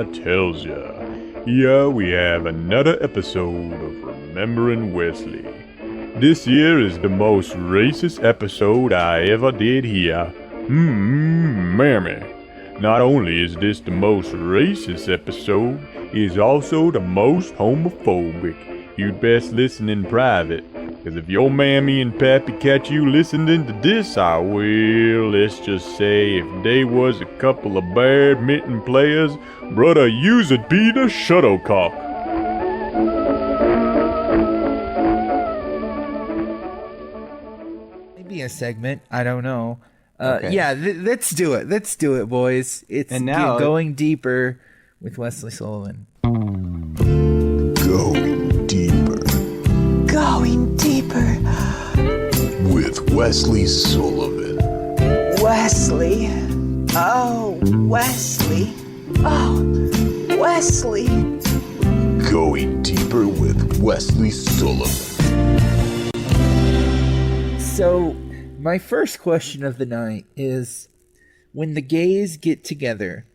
I tells ya. Here we have another episode of Remembering Wesley. This year is the most racist episode I ever did here. Mammy. Not only is this the most racist episode, it is also the most homophobic. You'd best listen in private, because if your mammy and pappy catch you listening to this, I will, let's just say, if they was a couple of badminton players, brother, you'd be the shuttlecock. Maybe a segment, I don't know. Okay. Yeah, let's do it. Let's do it, boys. It's And now- going deeper with Wesley Sullivan. Going deeper Going deeper. with Wesley Sullivan. Wesley. Oh, Wesley. Oh, Wesley. Going deeper with Wesley Sullivan. So, my first question of the night is, when the gays get together,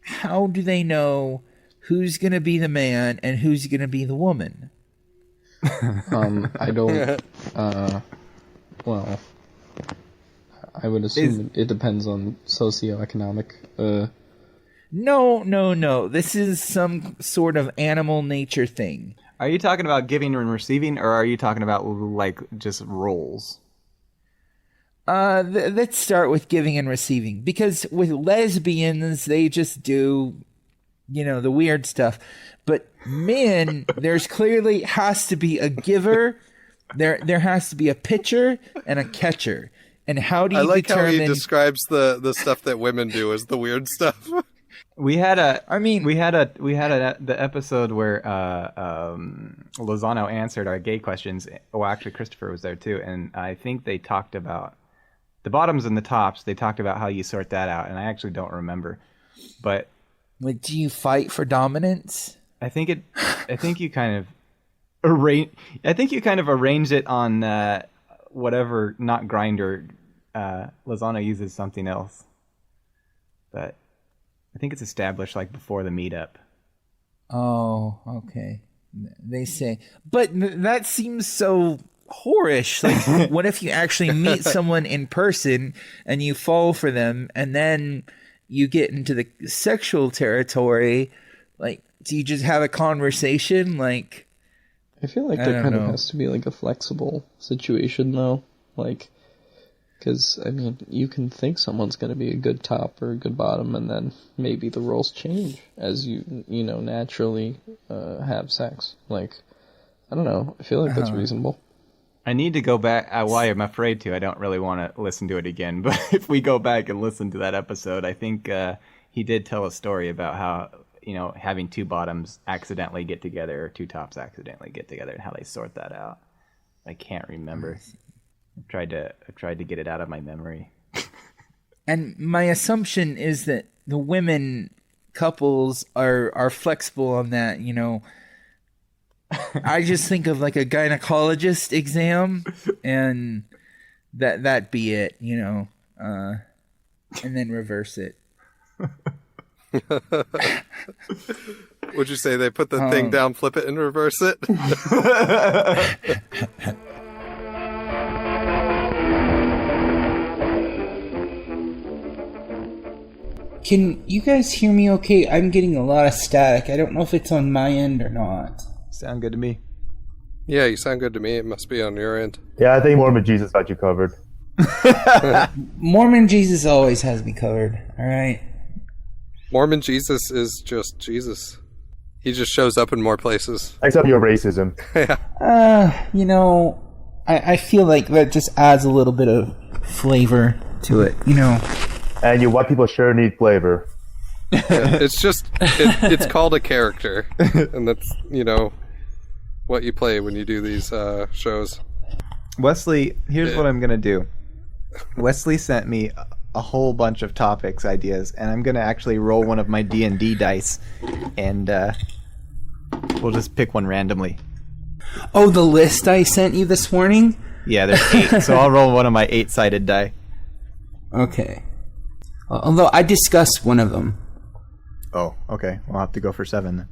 how do they know who's going to be the man and who's going to be the woman? I don't. Well, I would assume it depends on socioeconomic. No. This is some sort of animal nature thing. Are you talking about giving and receiving, or are you talking about, like, just roles? Let's start with giving and receiving, because with lesbians, they just do, the weird stuff. But men, there's clearly has to be a giver. There has to be a pitcher and a catcher. And how do you I like determine? how he describes the stuff that women do as the weird stuff. We had the episode where Lozano answered our gay questions. Well, actually, Christopher was there too, and I think they talked about the bottoms and the tops. They talked about how you sort that out, and I actually don't remember. But Like, do you fight for dominance? I think you kind of arrange it on whatever, not Grindr. Lozano uses something else, but I think it's established like before the meetup. Oh, okay. They say, but that seems so whorish. Like, what if you actually meet someone in person and you fall for them, and then you get into the sexual territory? Like, do you just have a conversation? Like, I feel like there kind of has to be like a flexible situation though, like, because I mean, you can think someone's going to be a good top or a good bottom, and then maybe the roles change as you naturally have sex. Like, I don't know. I feel like that's reasonable. I need to go back. Why I'm afraid to. I don't really want to listen to it again. But if we go back and listen to that episode, I think he did tell a story about how having two bottoms accidentally get together or two tops accidentally get together, and how they sort that out. I can't remember. I've tried to get it out of my memory. and my assumption is that the women couples are flexible on that. I just think of like a gynecologist exam, and that be it, and then reverse it. Would you say they put the thing down, flip it, and reverse it? Can you guys hear me okay? I'm getting a lot of static. I don't know if it's on my end or not. Sound good to me. Yeah, you sound good to me. It must be on your end. Yeah, I think Mormon Jesus got you covered. Mormon Jesus always has me covered, alright? Mormon Jesus is just Jesus. He just shows up in more places. Except your racism. Yeah. I feel like that just adds a little bit of flavor to it, And you white people sure need flavor. It's just, it's called a character. And that's, what you play when you do these shows. Wesley, here's what I'm going to do. Wesley sent me a whole bunch of topics, ideas, and I'm going to actually roll one of my D&D dice, and we'll just pick one randomly. Oh, the list I sent you this morning? Yeah, there's 8, so I'll roll one of my 8-sided die. Okay. Although I discussed one of them. Oh, okay. We'll have to go for 7 then.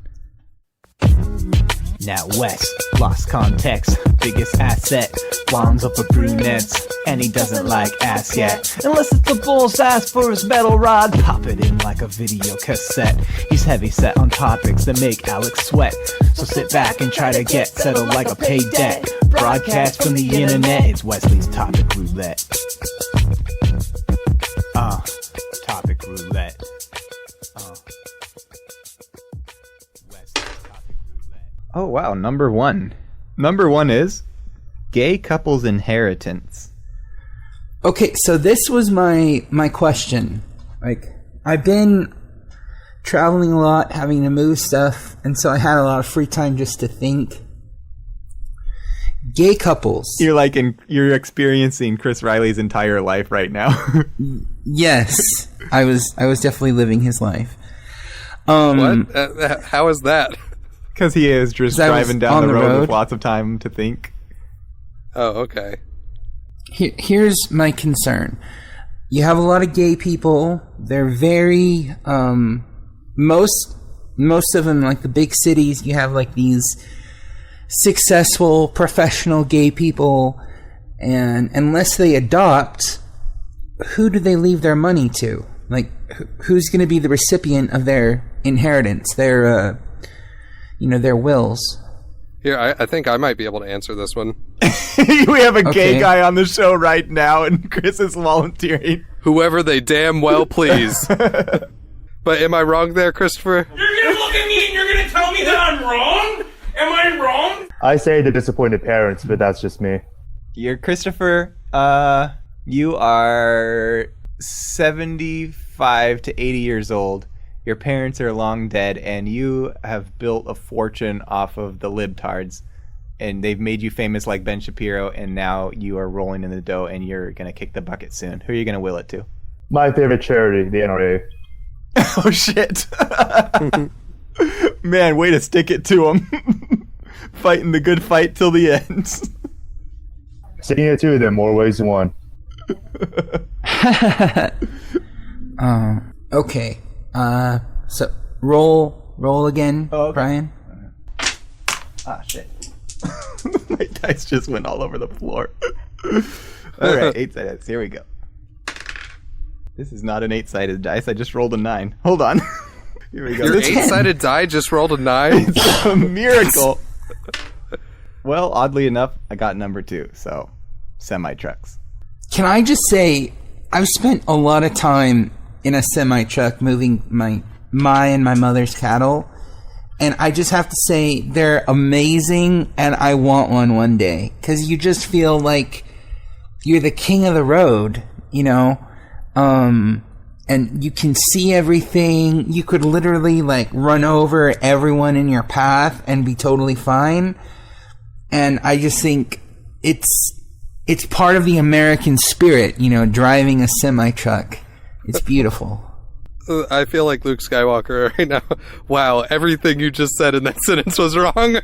Now West, lost context, biggest asset, bonds up with brunettes, and he doesn't like ass yet. Unless it's the bull's ass for his metal rod, pop it in like a video cassette. He's heavy set on topics that make Alex sweat, so sit back and try to get settled like a paid debt. Broadcast from the internet, it's Wesley's Topic Roulette. Topic Roulette. Oh, wow. Number 1. Number 1 is gay couples inheritance. Okay, so this was my question. Like, I've been traveling a lot, having to move stuff, and so I had a lot of free time just to think. Gay couples. You're experiencing Chris Riley's entire life right now. Yes, I was definitely living his life. What? How is that? Because he is just driving down the road with lots of time to think. Oh, okay. Here's my concern. You have a lot of gay people. They're very most of them, like the big cities, you have like these successful professional gay people, and unless they adopt, who do they leave their money to? Like, who's going to be the recipient of their inheritance, their wills? Here, I think I might be able to answer this one. We have a gay guy on the show right now, and Chris is volunteering. Whoever they damn well please. But am I wrong there, Christopher? You're gonna look at me and you're gonna tell me that I'm wrong? Am I wrong? I say the disappointed parents, but that's just me. You're Christopher. You are 75 to 80 years old. Your parents are long dead, and you have built a fortune off of the libtards, and they've made you famous like Ben Shapiro, and now you are rolling in the dough, and you're going to kick the bucket soon. Who are you going to will it to? My favorite charity, the NRA. Oh, shit. Man, way to stick it to him. Fighting the good fight till the end. Sticking it to them more ways than one. Okay. So roll again, okay. Brian. Ah, shit. My dice just went all over the floor. All right, 8-sided. Here we go. This is not an 8-sided dice. I just rolled a 9. Hold on. Here we go. Your 8-sided die just rolled a 9? It's a miracle. Well, oddly enough, I got number 2, so semi-trucks. Can I just say, I've spent a lot of time in a semi-truck moving my and my mother's cattle, and I just have to say they're amazing, and I want one day, because you just feel like you're the king of the road, you know, and you can see everything. You could literally like run over everyone in your path and be totally fine, and I just think it's part of the American spirit, you know, driving a semi-truck. It's beautiful. I feel like Luke Skywalker right now. Wow, everything you just said in that sentence was wrong.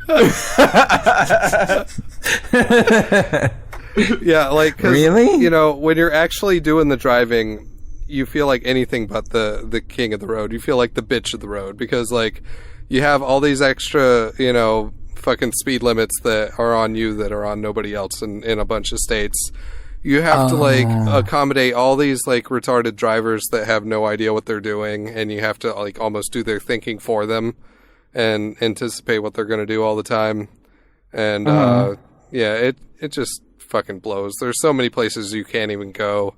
Yeah, like, really? You know, when you're actually doing the driving, you feel like anything but the king of the road. You feel like the bitch of the road, because, like, you have all these extra, you know, fucking speed limits that are on you that are on nobody else in a bunch of states. You have to, like, accommodate all these, like, retarded drivers that have no idea what they're doing, and you have to, like, almost do their thinking for them and anticipate what they're going to do all the time. And, yeah, it just fucking blows. There's so many places you can't even go.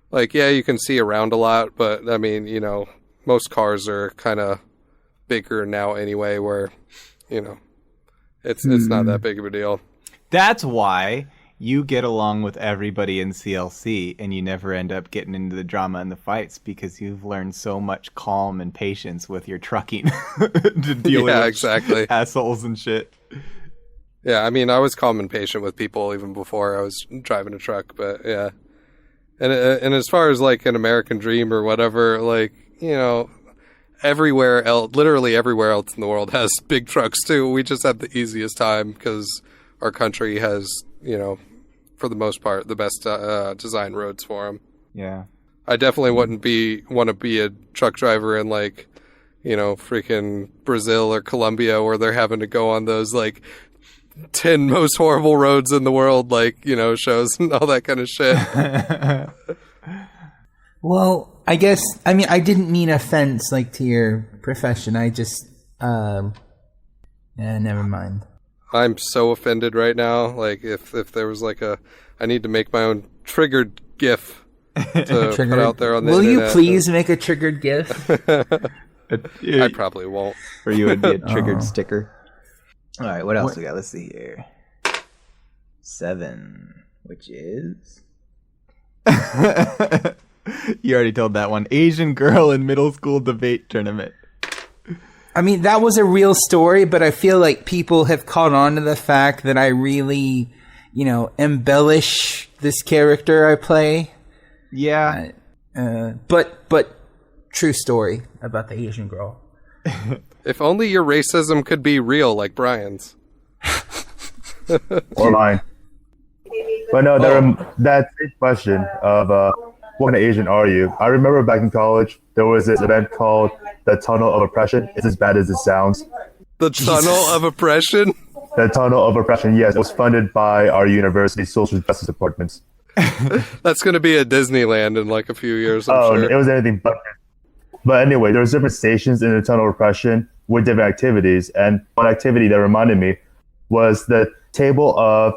Like, yeah, you can see around a lot, but, I mean, you know, most cars are kind of bigger now anyway, where, you know, it's not that big of a deal. That's why you get along with everybody in CLC, and you never end up getting into the drama and the fights, because you've learned so much calm and patience with your trucking to deal with exactly. assholes and shit. Yeah, I mean, I was calm and patient with people even before I was driving a truck, but yeah. And as far as like an American dream or whatever, like, you know, everywhere else, literally everywhere else in the world has big trucks too. We just have the easiest time because our country has, you know, for the most part, the best design roads for them. Yeah. I definitely want to be a truck driver in, like, freaking Brazil or Colombia, where they're having to go on those, 10 most horrible roads in the world, shows and all that kind of shit. Well, I didn't mean offense, to your profession. I just, never mind. I'm so offended right now. If there was I need to make my own triggered GIF to put out there on the internet. Will you please make make a triggered GIF? I probably won't. For you, it'd be a triggered sticker. All right, what else we got? Let's see here. 7, which is... You already told that one. Asian girl in middle school debate tournament. I mean, that was a real story, but I feel like people have caught on to the fact that I really, embellish this character I play. Yeah. But true story about the Asian girl. If only your racism could be real like Brian's. Or mine. But no, that question of what kind of Asian are you? I remember back in college, there was this event called the Tunnel of Oppression. It's as bad as it sounds. The Tunnel of Oppression? The Tunnel of Oppression, yes. It was funded by our university's social justice departments. That's going to be at Disneyland in a few years, I'm sure. It was anything but. But anyway, there was different stations in the Tunnel of Oppression with different activities. And one activity that reminded me was the table of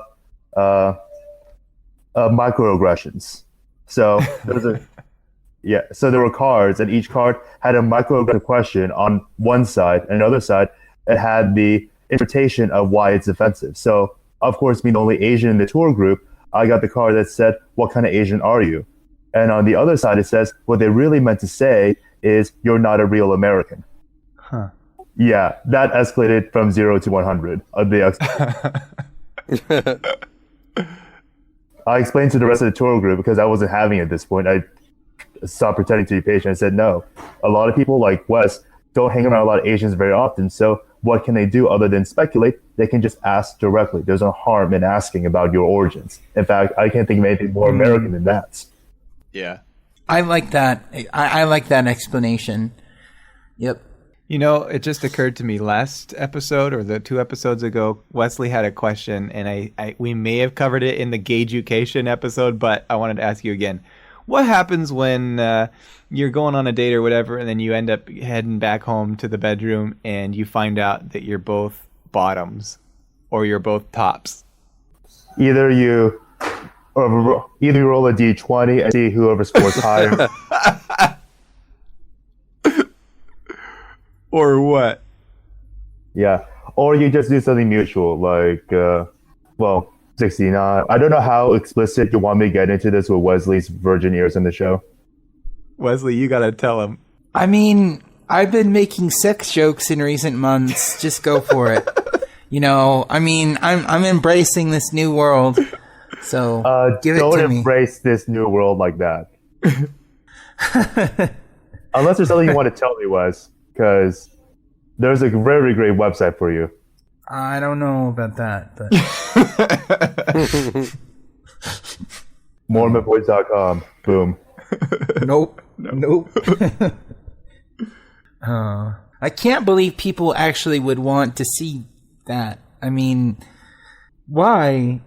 microaggressions. So there were cards, and each card had a microaggression question on one side, and another side it had the interpretation of why it's offensive. So, of course, being the only Asian in the tour group, I got the card that said, "What kind of Asian are you?" And on the other side, it says, what they really meant to say is, "You're not a real American." Huh. Yeah, that escalated from 0 to 100. I explained to the rest of the tour group, because I wasn't having it at this point. I stopped pretending to be patient. I said, no, a lot of people like Wes don't hang around a lot of Asians very often. So what can they do other than speculate? They can just ask directly. There's no harm in asking about your origins. In fact, I can't think of anything more American than that. Yeah. I like that. I like that explanation. Yep. It just occurred to me last episode or the 2 episodes ago, Wesley had a question, and we may have covered it in the Gay-Jucation episode, but I wanted to ask you again. What happens when you're going on a date or whatever, and then you end up heading back home to the bedroom, and you find out that you're both bottoms, or you're both tops? Either you roll a d20 and see whoever scores higher. Or what? Yeah. Or you just do something mutual, 69. I don't know how explicit you want me to get into this with Wesley's virgin ears in the show. Wesley, you gotta tell him. I mean, I've been making sex jokes in recent months. Just go for it. I'm embracing this new world. So give it to me. Don't embrace this new world like that. Unless there's something you want to tell me, Wes. Because there's a very great website for you. I don't know about that, but MormonVoice.com. Boom. Nope. I can't believe people actually would want to see that. I mean, why?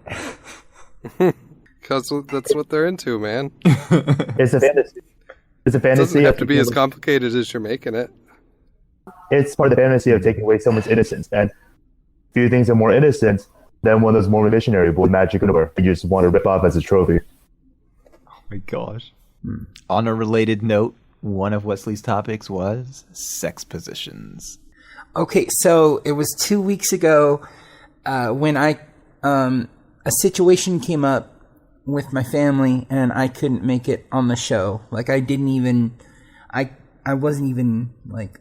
Because that's what they're into, man. It's a fantasy. It doesn't have to be as complicated as you're making it. It's part of the fantasy of taking away someone's innocence. And few things are more innocent than one of those Mormon missionary boy magic underwear you just want to rip off as a trophy. Oh my gosh. On a related note, one of Wesley's topics was sex positions. Okay, so it was 2 weeks ago when a situation came up with my family and I couldn't make it on the show. I wasn't even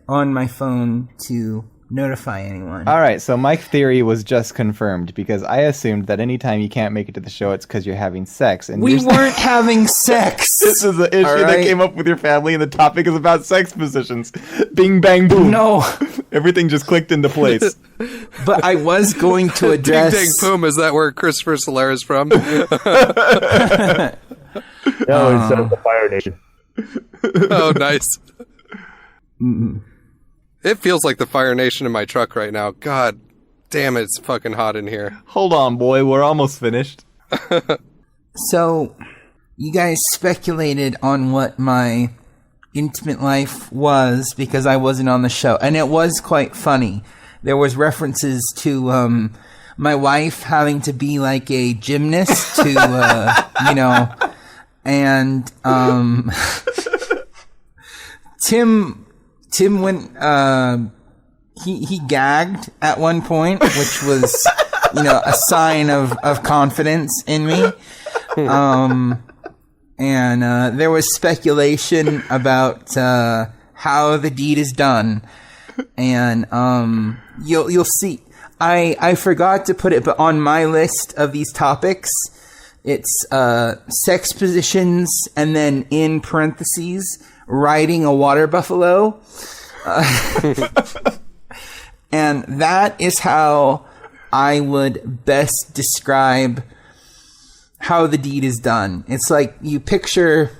on my phone to notify anyone. All right, so my theory was just confirmed because I assumed that anytime you can't make it to the show, it's because you're having sex. And we weren't having sex. This is an issue that came up with your family, and the topic is about sex positions. Bing, bang, boom. No. Everything just clicked into place. But I was going to address... Ding, dang, boom. Is that where Christopher Soler is from? No, it's the Fire Nation. Oh, nice. It feels like the Fire Nation in my truck right now. God damn it, it's fucking hot in here. Hold on, boy. We're almost finished. So, you guys speculated on what my intimate life was because I wasn't on the show. And it was quite funny. There was references to my wife having to be like a gymnast to, you know, and Tim went, he gagged at one point, which was, you know, a sign of confidence in me. And there was speculation about how the deed is done. And you'll see. I forgot to put it, but on my list of these topics, it's sex positions, and then in parentheses, riding a water buffalo. And that is how I would best describe how the deed is done. It's like you picture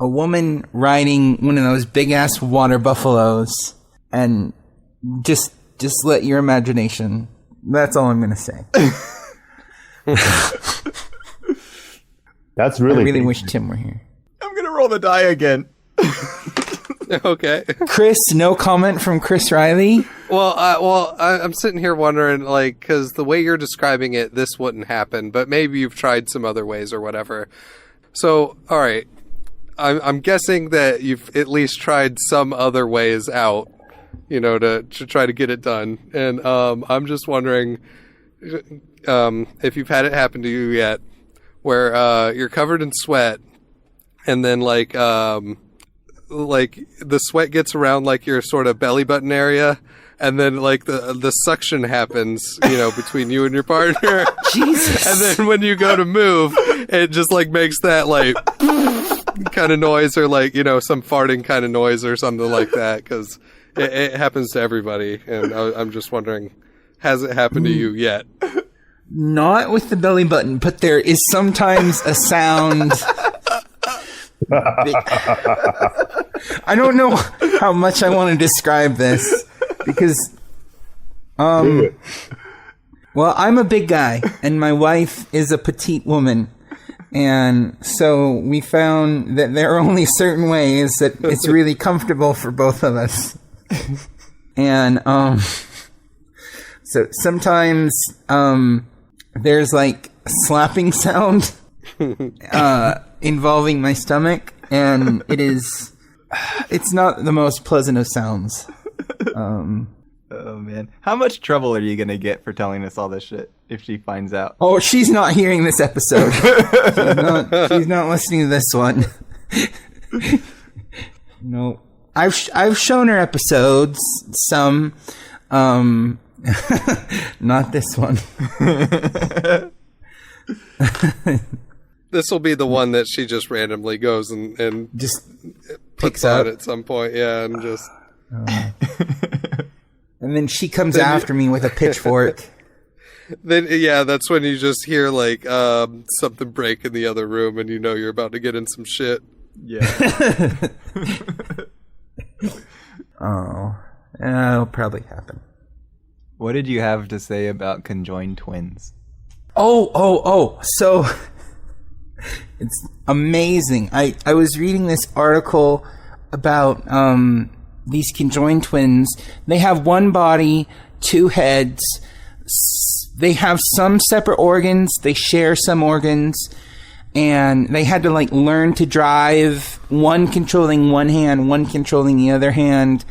a woman riding one of those big ass water buffaloes, and just let your imagination. That's all I'm gonna say. That's really. I really wish Tim were here. I'm gonna roll the die again. Okay. Chris, no comment from Chris Riley. I'm sitting here wondering, like, because the way you're describing it, this wouldn't happen, but maybe you've tried some other ways or whatever. So, all right, I'm guessing that you've at least tried some other ways out, you know, to try to get it done. And I'm just wondering if you've had it happen to you yet, where you're covered in sweat, and then like the sweat gets around like your sort of belly button area, and then like the suction happens, you know, between you and your partner. Jesus. And then when you go to move, it just like makes that like kind of noise, or like, you know, some farting kind of noise or something like that, because it happens to everybody. And I'm just wondering, has it happened to you yet? Not with the belly button, but there is sometimes a sound. I don't know how much I want to describe this because, well, I'm a big guy and my wife is a petite woman. And so we found that there are only certain ways that it's really comfortable for both of us. And, so sometimes, there's like a slapping sound, involving my stomach, and it's not the most pleasant of sounds. Oh man, how much trouble are you gonna get for telling us all this shit if she finds out? Oh, she's not hearing this episode. She's not listening to this one. No, I've shown her episodes, some, not this one. This will be the one that she just randomly goes and just puts out at some point, yeah, and just. And then she comes after me with a pitchfork. Then yeah, that's when you just hear like something break in the other room, and you know you're about to get in some shit. Yeah. Oh, it'll probably happen. What did you have to say about conjoined twins? Oh, so it's amazing. I was reading this article about these conjoined twins. They have one body, two heads. They have some separate organs. They share some organs. And they had to like learn to drive, one controlling one hand, one controlling the other hand.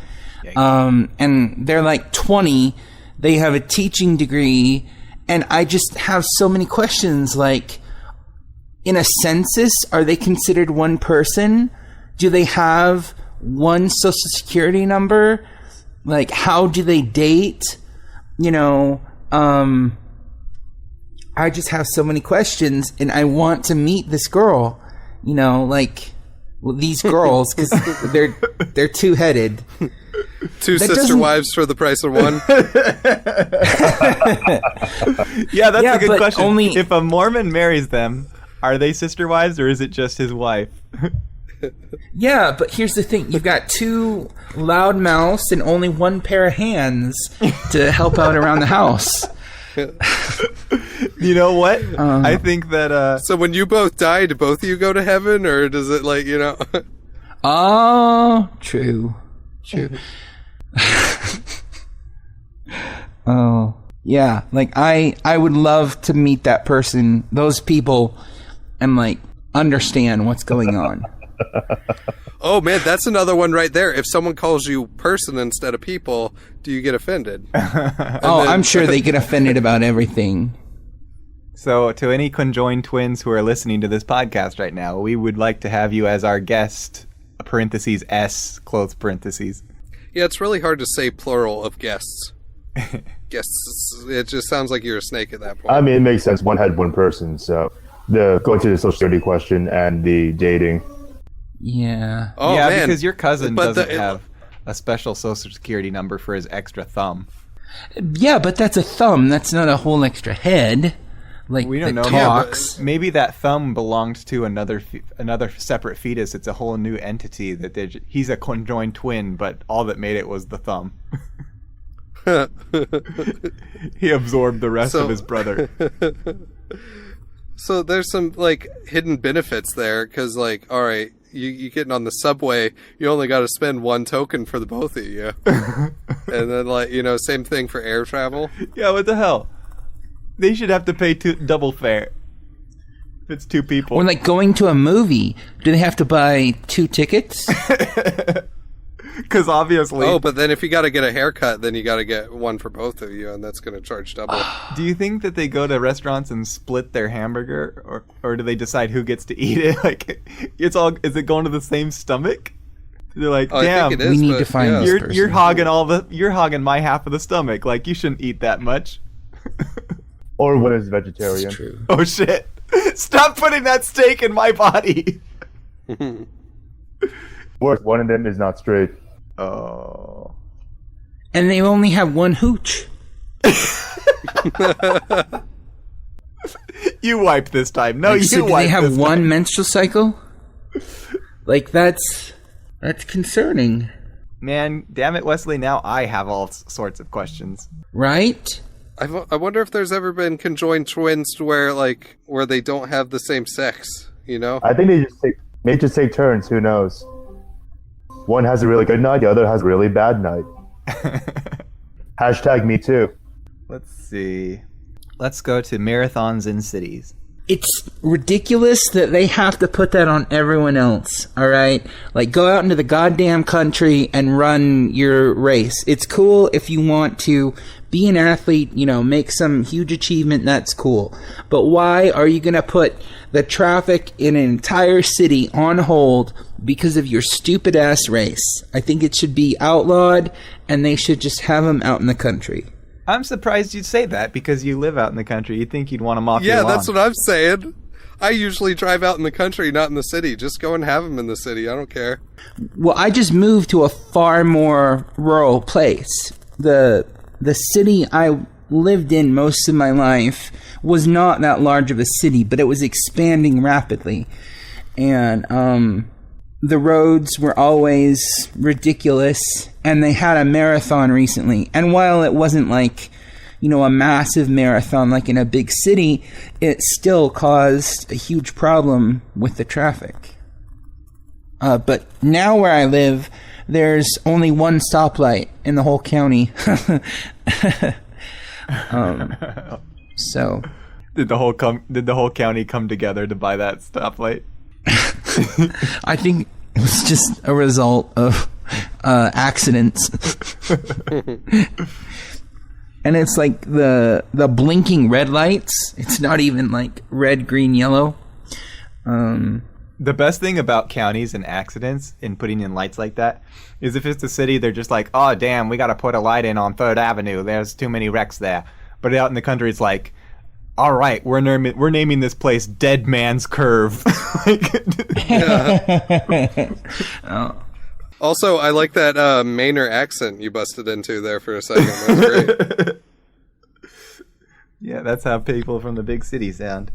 And they're like 20. They have a teaching degree. And I just have so many questions, like, in a census, are they considered one person? Do they have one social security number? Like, how do they date? You know, I just have so many questions, and I want to meet this girl. You know, like, well, these girls, because they're two-headed. Two sister wives for the price of one. Yeah, that's a good question. Only if a Mormon marries them, are they sister wives or is it just his wife? Yeah, but here's the thing. You've got 2 loud mouths and only 1 pair of hands to help out around the house. You know what? I think that... So when you both die, do both of you go to heaven, or does it like, you know... Oh, true. Oh, yeah. Like, I would love to meet that person, those people, and, like, understand what's going on. Oh, man, that's another one right there. If someone calls you person instead of people, do you get offended? I'm sure they get offended about everything. So, to any conjoined twins who are listening to this podcast right now, we would like to have you as our guest, parentheses S, close parentheses. Yeah, it's really hard to say plural of guests. Guests, it just sounds like you're a snake at that point. I mean, it makes sense. One had one person, so going to the social security question and the dating. Yeah. Oh, yeah, man. because your cousin doesn't have a special social security number for his extra thumb. Yeah, but that's a thumb. That's not a whole extra head. Like, we don't know. Talks. Yeah, maybe that thumb belonged to another separate fetus. It's a whole new entity that he's a conjoined twin, but all that made it was the thumb. He absorbed the rest of his brother. So there's some like hidden benefits there, because like, all right, you getting on the subway, you only got to spend 1 token for the both of you, and then like, you know, same thing for air travel. Yeah, what the hell? They should have to pay double fare if it's 2 people. Or like going to a movie. Do they have to buy 2 tickets? Because obviously... Oh, but then if you got to get a haircut, then you got to get 1 for both of you, and that's going to charge double. Do you think that they go to restaurants and split their hamburger, or do they decide who gets to eat it? Like, is it going to the same stomach? They're like, damn, we need to find this person. You're hogging my half of the stomach. Like, you shouldn't eat that much. Or one is vegetarian. That's true. Oh shit! Stop putting that steak in my body. Worse, one of them is not straight. Oh. And they only have 1 hooch. You wiped this time. No, like, you so wiped. Do they have this 1 time. menstrual cycle? Like, that's concerning. Man, damn it, Wesley. Now I have all sorts of questions. Right? I wonder if there's ever been conjoined twins where they don't have the same sex, you know? I think they just take turns. Who knows? One has a really good night, the other has a really bad night. Hashtag me too. Let's see. Let's go to marathons in cities. It's ridiculous that they have to put that on everyone else, all right? Like, go out into the goddamn country and run your race. It's cool if you want to be an athlete, you know, make some huge achievement, that's cool. But why are you going to put the traffic in an entire city on hold because of your stupid-ass race? I think it should be outlawed, and they should just have them out in the country. I'm surprised you'd say that because you live out in the country. You'd think you'd want them off your lawn. Yeah, that's what I'm saying. I usually drive out in the country, not in the city. Just go and have them in the city. I don't care. Well, I just moved to a far more rural place. The city I lived in most of my life was not that large of a city, but it was expanding rapidly. And the roads were always ridiculous, and they had a marathon recently. And while it wasn't like, you know, a massive marathon like in a big city, it still caused a huge problem with the traffic. But now where I live, there's only 1 stoplight in the whole county. So did the whole county come together to buy that stoplight? I think it was just a result of accidents. And it's like the blinking red lights. It's not even like red, green, yellow. The best thing about counties and accidents in putting in lights like that is if it's a city, they're just like, oh, damn, we got to put a light in on 3rd Avenue. There's too many wrecks there. But out in the country, it's like, all right, we're naming this place Dead Man's Curve. Also, I like that Mainer accent you busted into there for a second. That's great. Yeah, that's how people from the big city sound.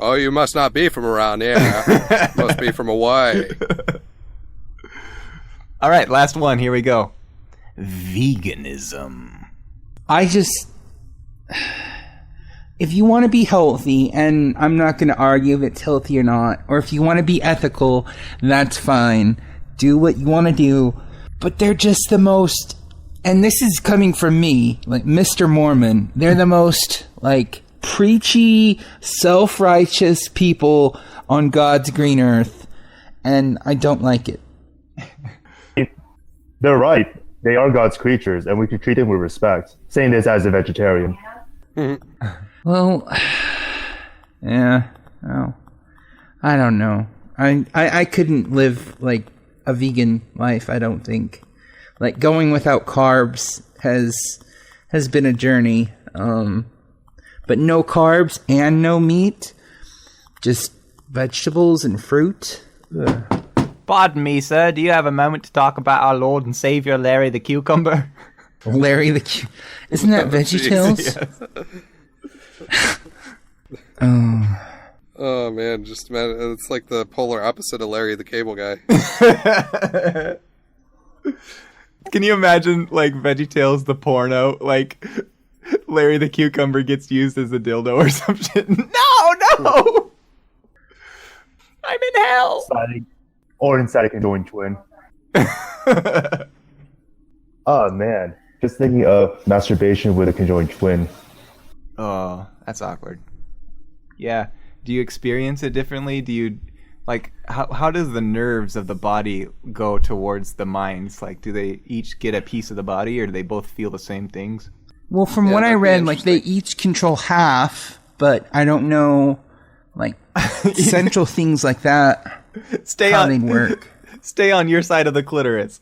Oh, you must not be from around here. Must be from Hawaii. All right, last one. Here we go. Veganism. If you want to be healthy, and I'm not going to argue if it's healthy or not, or if you want to be ethical, that's fine. Do what you want to do. But they're just the most, and this is coming from me, like Mr. Mormon, they're the most, like, preachy, self-righteous people on God's green earth, and I don't like it. They're right. They are God's creatures, and we should treat them with respect. Saying this as a vegetarian. Well, yeah, well, I don't know. I couldn't live, like, a vegan life, I don't think. Like, going without carbs has been a journey. But no carbs and no meat, just vegetables and fruit. Ugh. Pardon me, sir. Do you have a moment to talk about our Lord and Savior, Larry the Cucumber? Larry the Isn't that VeggieTales? Yes. Oh man, just man, it's like the polar opposite of Larry the Cable Guy. Can you imagine, like, VeggieTales the porno? Like, Larry the Cucumber gets used as a dildo or some shit. No! I'm in hell! Or inside a conjoined twin. Oh man, just thinking of masturbation with a conjoined twin. Oh, that's awkward. Yeah. Do you experience it differently? Do you, like, how does the nerves of the body go towards the minds? Like, do they each get a piece of the body, or do they both feel the same things? Well, from what I read, like, they each control half, but I don't know, like, central things like that. How they work. Stay on your side of the clitoris.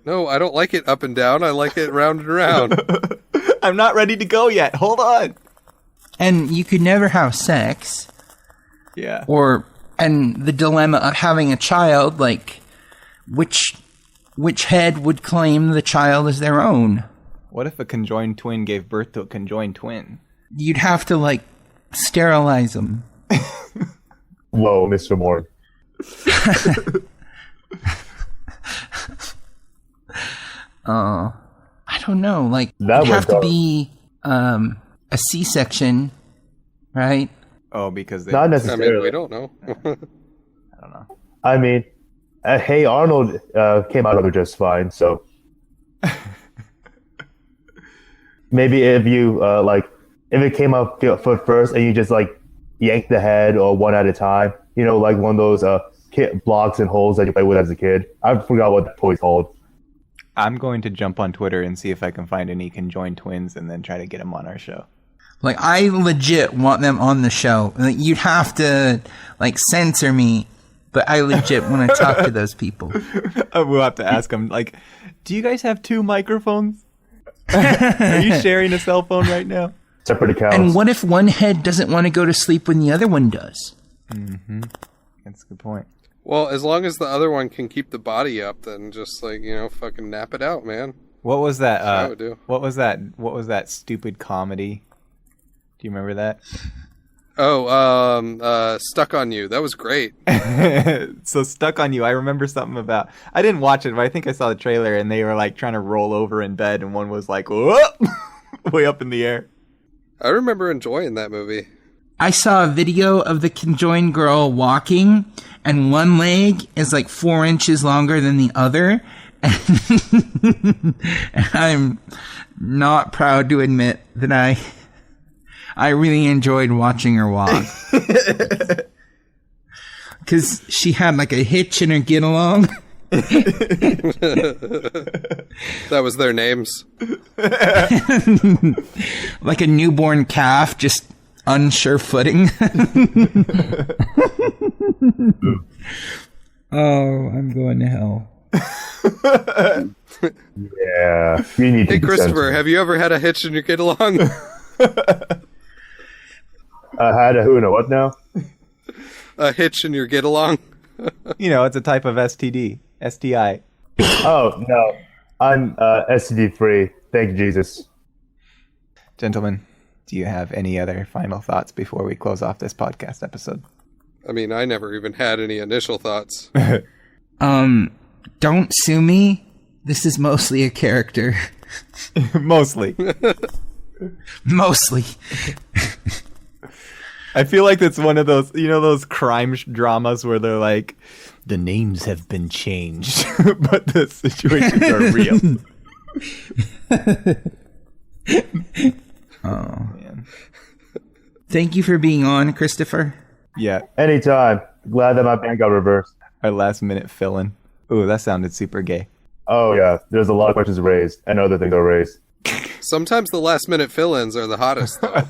No, I don't like it up and down. I like it round and around. I'm not ready to go yet. Hold on. And you could never have sex. Yeah. And the dilemma of having a child, like, which head would claim the child as their own? What if a conjoined twin gave birth to a conjoined twin? You'd have to, like, sterilize them. Whoa, Mr. Moore. I don't know. Like, That it'd have would to go- be a C-section, right? Oh, because they... Not I necessarily. mean, we don't know. I don't know. I mean, Hey Arnold came out just fine, so maybe if you if it came up foot first and you just like yank the head or one at a time, you know, like one of those blocks and holes that you play with as a kid. I forgot what that toy's called. I'm going to jump on Twitter and see if I can find any conjoined twins and then try to get them on our show. Like, I legit want them on the show. Like, you'd have to, like, censor me, but I legit want to talk to those people. We'll have to ask them, like, do you guys have 2 microphones? Are you sharing a cell phone right now? Separate accounts. And what if one head doesn't want to go to sleep when the other one does? Mm-hmm. That's a good point. Well, as long as the other one can keep the body up, then just like, you know, fucking nap it out, man. What was that? That's what I would do. What was that stupid comedy? Do you remember that? Oh, Stuck on You. That was great. So Stuck on You, I remember something about... I didn't watch it, but I think I saw the trailer, and they were, like, trying to roll over in bed, and one was like, whoop! Way up in the air. I remember enjoying that movie. I saw a video of the conjoined girl walking, and one leg is like 4 inches longer than the other. And I'm not proud to admit that I really enjoyed watching her walk. Because she had like a hitch in her get along. That was their names. Like a newborn calf, just unsure footing. Oh, I'm going to hell. Yeah, you need to Hey, be Christopher, sensitive. have you ever had a hitch in your get along? I had a who and a what now? A hitch in your get along? You know, it's a type of STD. STI. Oh no, I'm STD free. Thank you, Jesus. Gentlemen, Do you have any other final thoughts before we close off this podcast episode? I mean, I never even had any initial thoughts. Don't sue me. This is mostly a character. Mostly. Mostly. I feel like it's one of those, those crime dramas where they're like, the names have been changed, but the situations are real. Oh, man. Thank you for being on, Christopher. Yeah. Anytime. Glad that my band got reversed. Our last minute fill-in. Ooh, that sounded super gay. Oh, yeah. There's a lot of questions raised and other things are raised. Sometimes the last minute fill-ins are the hottest, though.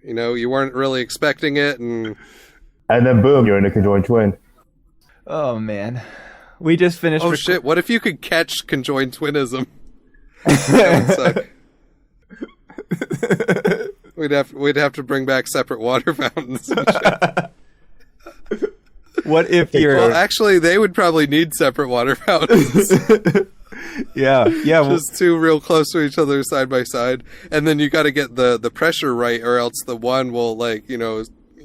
You weren't really expecting it, and then boom, you're in a conjoined twin. Oh, man. We just finished... Oh, shit. What if you could catch conjoined twinism? That would suck. We'd have to bring back separate water fountains. What if you're... Well, actually, they would probably need separate water fountains. Yeah. Just two real close to each other side by side. And then you got to get the pressure right, or else the one will,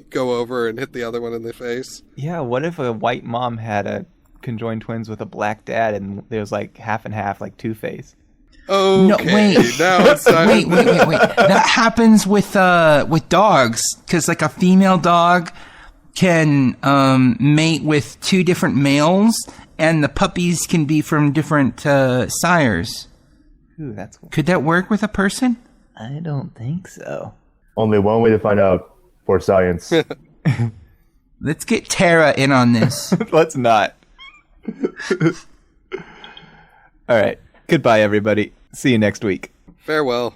go over and hit the other one in the face. Yeah, what if a white mom had a conjoined twins with a black dad and there was half and half, like Two-Face? Okay. No, wait. Now it's time. Wait. That happens with dogs, because a female dog can mate with two different males, and the puppies can be from different sires. Ooh, that's cool. Could that work with a person? I don't think so. Only one way to find out, for science. Let's get Tara in on this. Let's not. All right. Goodbye, everybody. See you next week. Farewell.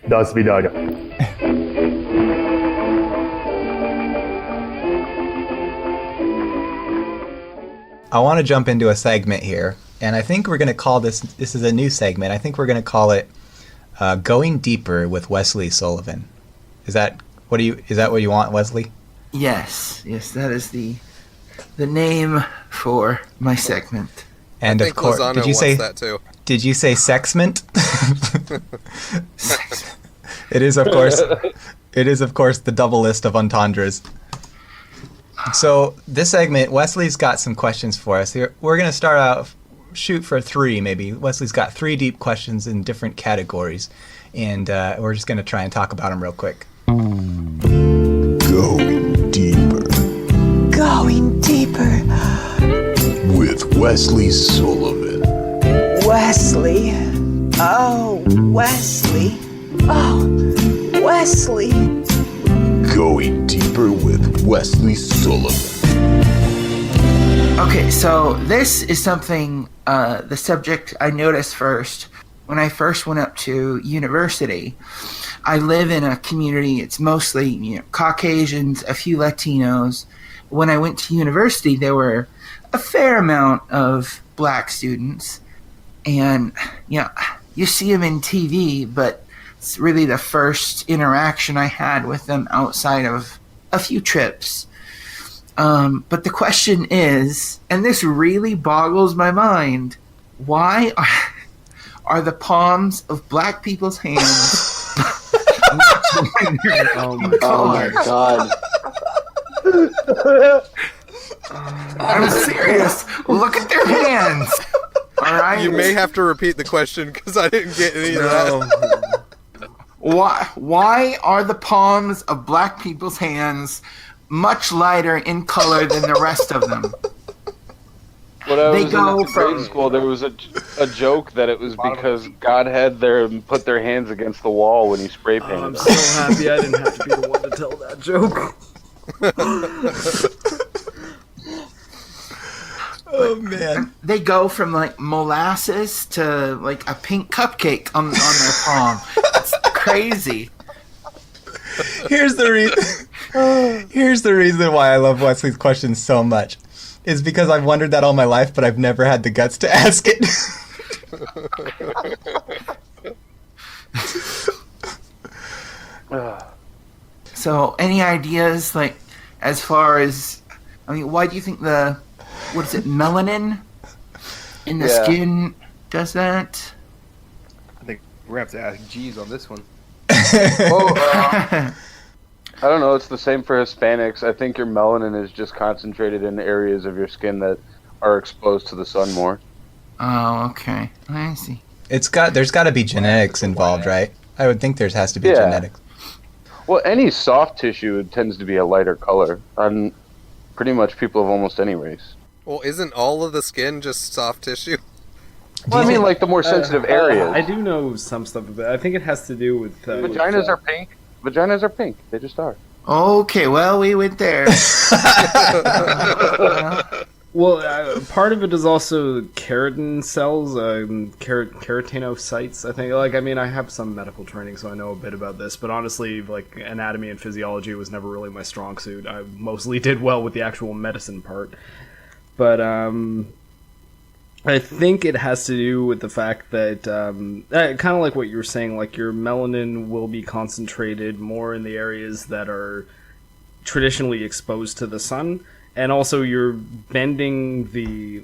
Das Vidania. I want to jump into a segment here, and I think we're going to call this is a new segment. I think we're going to call it Going Deeper with Wesley Sullivan. Is that what you want, Wesley? Yes, that is the name for my segment. And I think of course, Lozano did you wants say that too? Did you say sexment? It is of course the double list of entendres. So this segment, Wesley's got some questions for us here. We're going to start out, shoot for 3 maybe. Wesley's got 3 deep questions in different categories, and we're just going to try and talk about them real quick. Going deeper Going deeper. with Wesley Sullivan. Wesley. Oh, Wesley. Oh, Wesley. Going deeper with Wesley Sullivan. Okay, so this is something, the subject I noticed first when I first went up to university. I live in a community, it's mostly Caucasians, a few Latinos. When I went to university, there were a fair amount of black students. And, you see them in TV, but it's really the first interaction I had with them outside of a few trips. But the question is, and this really boggles my mind, why are the palms of black people's hands... Oh my god. I'm serious. Look at their hands. All right. You may have to repeat the question because I didn't get any of that. Why are the palms of black people's hands much lighter in color than the rest of them? When I was in grade school, there was a joke that it was because God had put their hands against the wall when he spray painted them. I'm so happy I didn't have to be the one to tell that joke. Oh man! They go from molasses to a pink cupcake on their palm. It's crazy. Here's the reason why I love Wesley's question so much. Is because I've wondered that all my life, but I've never had the guts to ask it. So, any ideas, as far as, why do you think melanin in the skin does that? I think we're going to have to ask G's on this one. Well, I don't know. It's the same for Hispanics. I think your melanin is just concentrated in areas of your skin that are exposed to the sun more. Oh, okay. I see. There's got to be genetics involved, right? I would think there has to be genetics. Well, any soft tissue tends to be a lighter color on pretty much people of almost any race. Well, isn't all of the skin just soft tissue? Well, I mean, like the more sensitive areas. I do know some stuff about it. I think it has to do with... Vaginas are pink. Vaginas are pink. They just are. Okay, well, we went there. Well, part of it is also keratin cells, keratinocytes, I think. Like, I mean, I have some medical training, so I know a bit about this, but honestly, like, anatomy and physiology was never really my strong suit. I mostly did well with the actual medicine part. But, I think it has to do with the fact that, kind of like what you were saying, like, your melanin will be concentrated more in the areas that are traditionally exposed to the sun. And also, you're bending the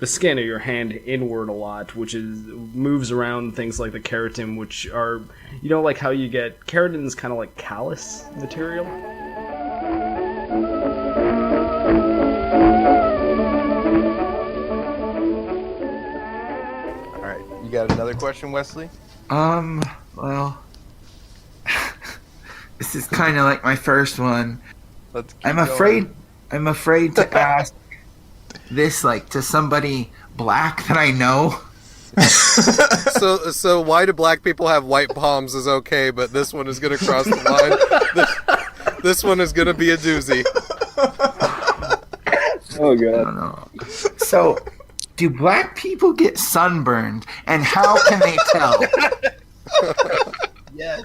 skin of your hand inward a lot, which moves around things like the keratin, which are, like how you get keratin's kind of like callus material. All right, you got another question, Wesley? Well, this is kind of like my first one. I'm afraid to ask this, like, to somebody black that I know. So why do black people have white palms is okay, but this one is going to cross the line? This one is going to be a doozy. Oh, God. I don't know. So, do black people get sunburned, and how can they tell? Yes.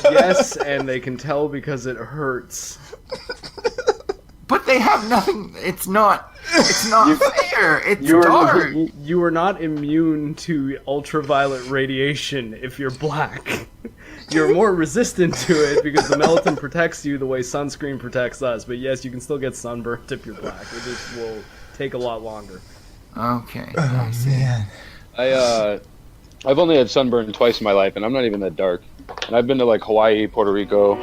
Yes, and they can tell because it hurts. But they have nothing. It's not fair. It's dark. You are not immune to ultraviolet radiation if you're black. You're more resistant to it because the melatonin protects you the way sunscreen protects us. But yes, you can still get sunburned if you're black. It just will take a lot longer. Okay. Oh, man. I've only had sunburn twice in my life, and I'm not even that dark. And I've been to, like, Hawaii, Puerto Rico.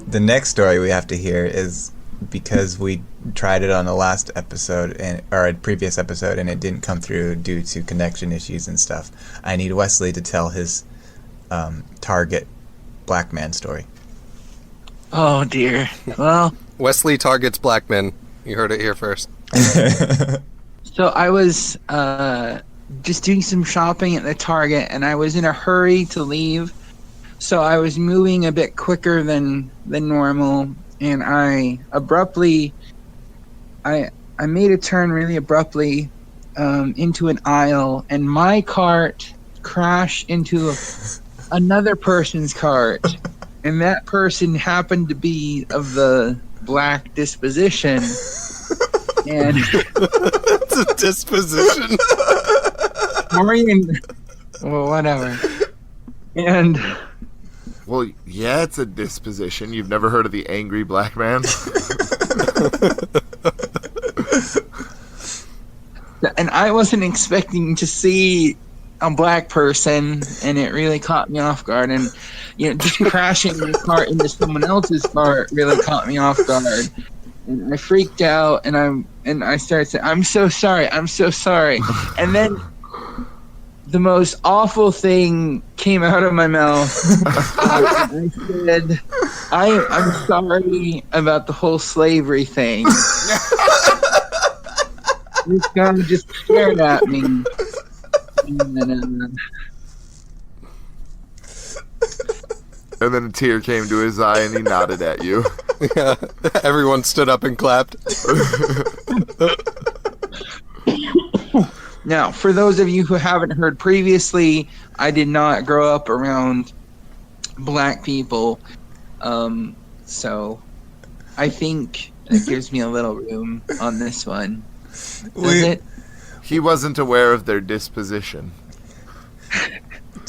The next story we have to hear is because we tried it on the last episode or a previous episode and it didn't come through due to connection issues and stuff. I need Wesley to tell his Target black man story. Oh dear. Well, Wesley targets black men. You heard it here first. So I was just doing some shopping at the Target, and I was in a hurry to leave. So I was moving a bit quicker than normal, and I made a turn really abruptly into an aisle, and my cart crashed into another person's cart, and that person happened to be of the black disposition. And it's a disposition. Well, whatever. And well, yeah, it's a disposition. You've never heard of the angry black man? And I wasn't expecting to see a black person, and it really caught me off guard. And just crashing the cart into someone else's cart really caught me off guard. And I freaked out, and I started saying, "I'm so sorry, I'm so sorry." And then the most awful thing came out of my mouth. I said, I'm sorry about the whole slavery thing. This guy just stared at me. And then a tear came to his eye and he nodded at you. Yeah, everyone stood up and clapped. Now, for those of you who haven't heard previously, I did not grow up around black people. So I think that gives me a little room on this one. Does it? He wasn't aware of their disposition.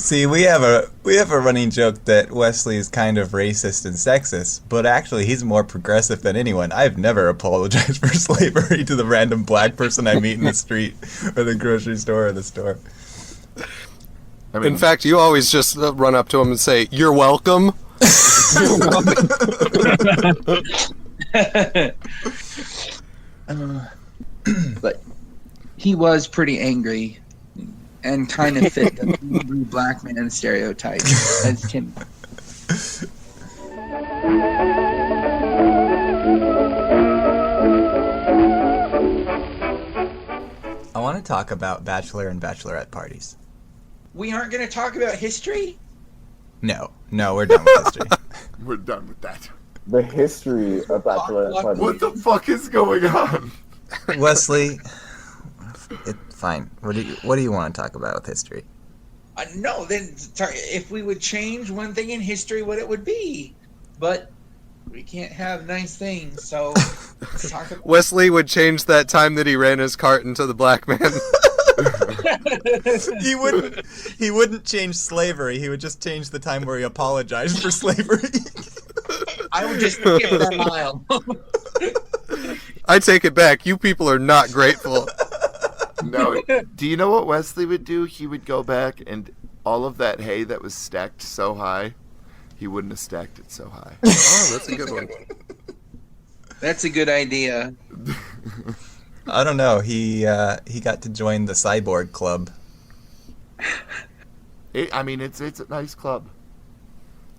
See, we have a running joke that Wesley is kind of racist and sexist, but actually he's more progressive than anyone. I've never apologized for slavery to the random black person I meet in the street or the grocery store or the store. I mean, in fact, you always just run up to him and say, "You're welcome." But he was pretty angry and kind of fit the angry black man stereotype as Tim. I want to talk about bachelor and bachelorette parties. We aren't going to talk about history? No, we're done with history. We're done with that. The history of bachelorette parties. What the fuck is going on? Wesley, fine. What do you want to talk about with history? No, then if we would change one thing in history, what it would be. But we can't have nice things, so let's talk about... Wesley would change that time that he ran his cart into the black man. He wouldn't change slavery. He would just change the time where he apologized for slavery. I would just skip that mile. I take it back. You people are not grateful. No. Do you know what Wesley would do? He would go back and all of that hay that was stacked so high, he wouldn't have stacked it so high. Oh, that's a good one. That's a good idea. I don't know. He got to join the cyborg club. It's a nice club.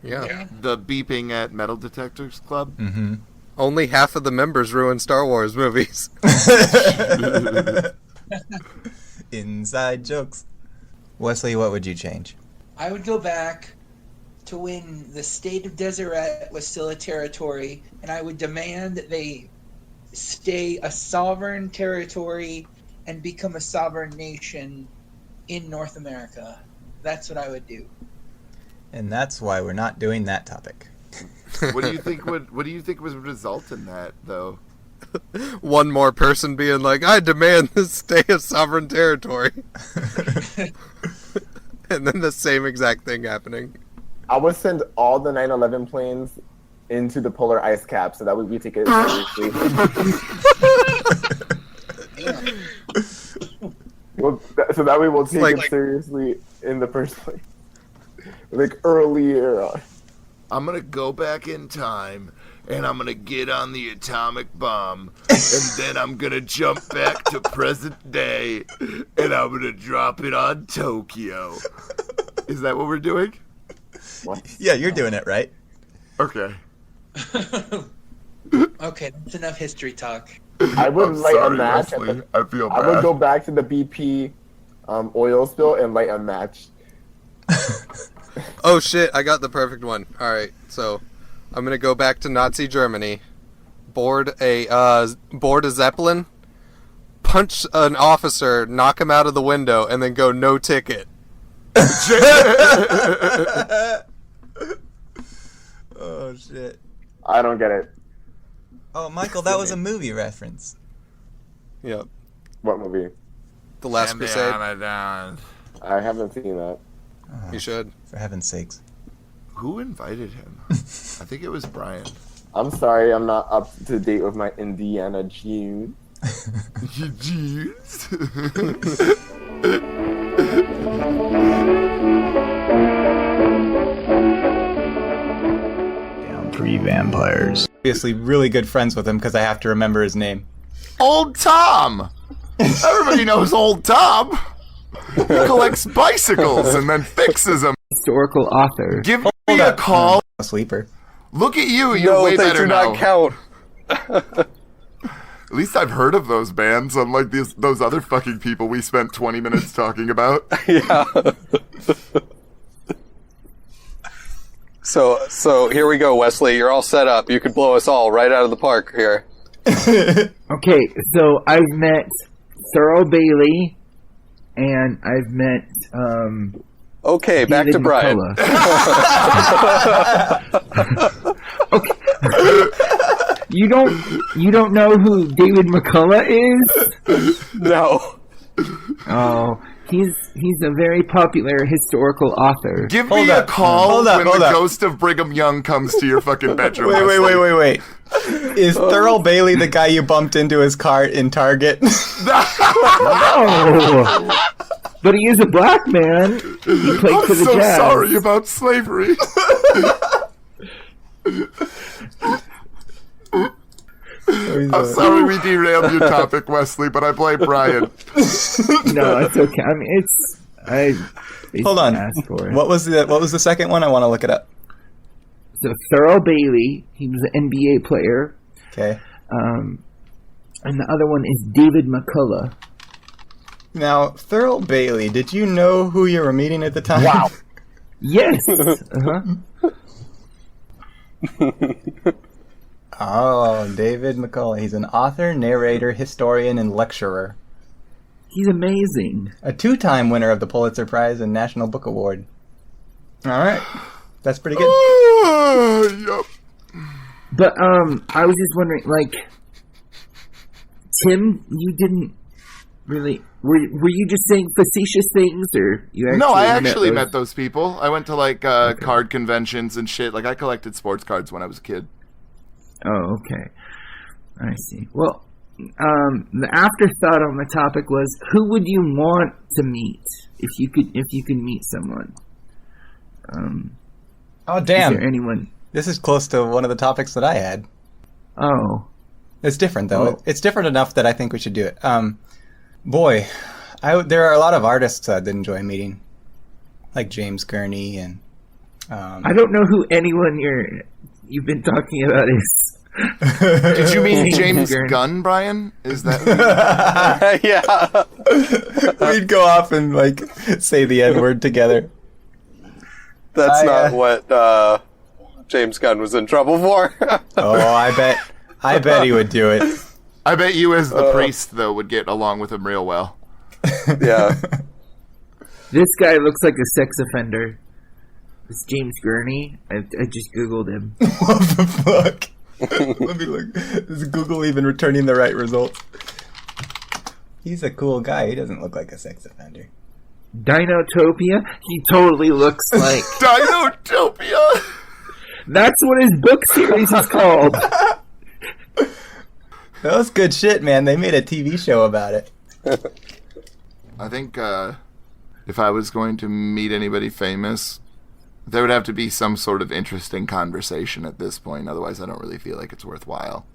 Yeah. The beeping at metal detectors club. Mm-hmm. Only half of the members ruin Star Wars movies. Inside jokes. Wesley, what would you change? I would go back to when the state of Deseret was still a territory, and I would demand that they stay a sovereign territory and become a sovereign nation in North America. That's what I would do. And that's why we're not doing that topic. What do you think would result in that, though? One more person being like, "I demand this stay a sovereign territory." And then the same exact thing happening. I would send all the 9/11 planes into the polar ice cap so that way we take it seriously. So that way we'll take it seriously in the first place. Like earlier on. I'm gonna go back in time and I'm gonna get on the atomic bomb and then I'm gonna jump back to present day and I'm gonna drop it on Tokyo. Is that what we're doing? What? Yeah, you're doing it right. Okay. Okay, that's enough history talk. I would light a match. I feel bad. I would go back to the BP oil spill and light a match. Oh shit, I got the perfect one. Alright, so I'm gonna go back to Nazi Germany, board a Zeppelin, punch an officer, knock him out of the window, and then go no ticket. Oh shit. I don't get it. Oh, Michael, that was a movie reference. Yep. What movie? The Last Crusade. I haven't seen that. You should. For heaven's sakes. Who invited him? I think it was Brian. I'm sorry, I'm not up to date with my Indiana Jones. Jeez. Down 3 vampires. Obviously really good friends with him because I have to remember his name. Old Tom! Everybody knows Old Tom! He collects bicycles and then fixes them. Historical author. Give me a call. A sleeper. Look at you, you're way better now. Count. At least I've heard of those bands, unlike those other fucking people we spent 20 minutes talking about. Yeah. So here we go, Wesley. You're all set up. You could blow us all right out of the park here. Okay, so I've met Thurl Bailey, and I've met Okay, back to Brian. Okay. You don't know who David McCullough is? No. Oh, He's a very popular historical author. Give me a call when the ghost of Brigham Young comes to your fucking bedroom. Wait. Is Thurl Bailey the guy you bumped into his car in Target? No. But he is a black man. He played for the so Jazz. Sorry about slavery. I'm sorry we derailed your topic, Wesley, but I blame Brian. No, it's okay. I mean, Hold on. What was the second one? I want to look it up. So Thurl Bailey, he was an NBA player. Okay. And the other one is David McCullough. Now, Thurl Bailey, did you know who you were meeting at the time? Wow. Yes. Uh-huh. Oh, David McCullough. He's an author, narrator, historian, and lecturer. He's amazing. A 2-time winner of the Pulitzer Prize and National Book Award. All right. That's pretty good. Yep. But, I was just wondering, like, Tim, you didn't really... Were you just saying facetious things, or you actually... No, I actually met those people. I went to, like, card conventions and shit. Like, I collected sports cards when I was a kid. Oh, okay. I see. Well, the afterthought on the topic was, who would you want to meet if you could meet someone? Oh, damn. Is there anyone? This is close to one of the topics that I had. Oh. It's different, though. Oh. It's different enough that I think we should do it. Boy, there are a lot of artists I'd enjoy meeting. Like James Gurney and... I don't know who anyone you've been talking about is. Did you mean James Gunn, Brian? Is that... Yeah. We'd go off and, like, say the N-word together. That's not what James Gunn was in trouble for. Oh, I bet he would do it. I bet you as the priest, though, would get along with him real well. Yeah. This guy looks like a sex offender. It's James Gurney. I just Googled him. What the fuck? Let me look. Is Google even returning the right results? He's a cool guy. He doesn't look like a sex offender. Dinotopia? He totally looks like... Dinotopia? That's what his book series is called. That was good shit, man. They made a TV show about it. I think if I was going to meet anybody famous, there would have to be some sort of interesting conversation at this point. Otherwise, I don't really feel like it's worthwhile.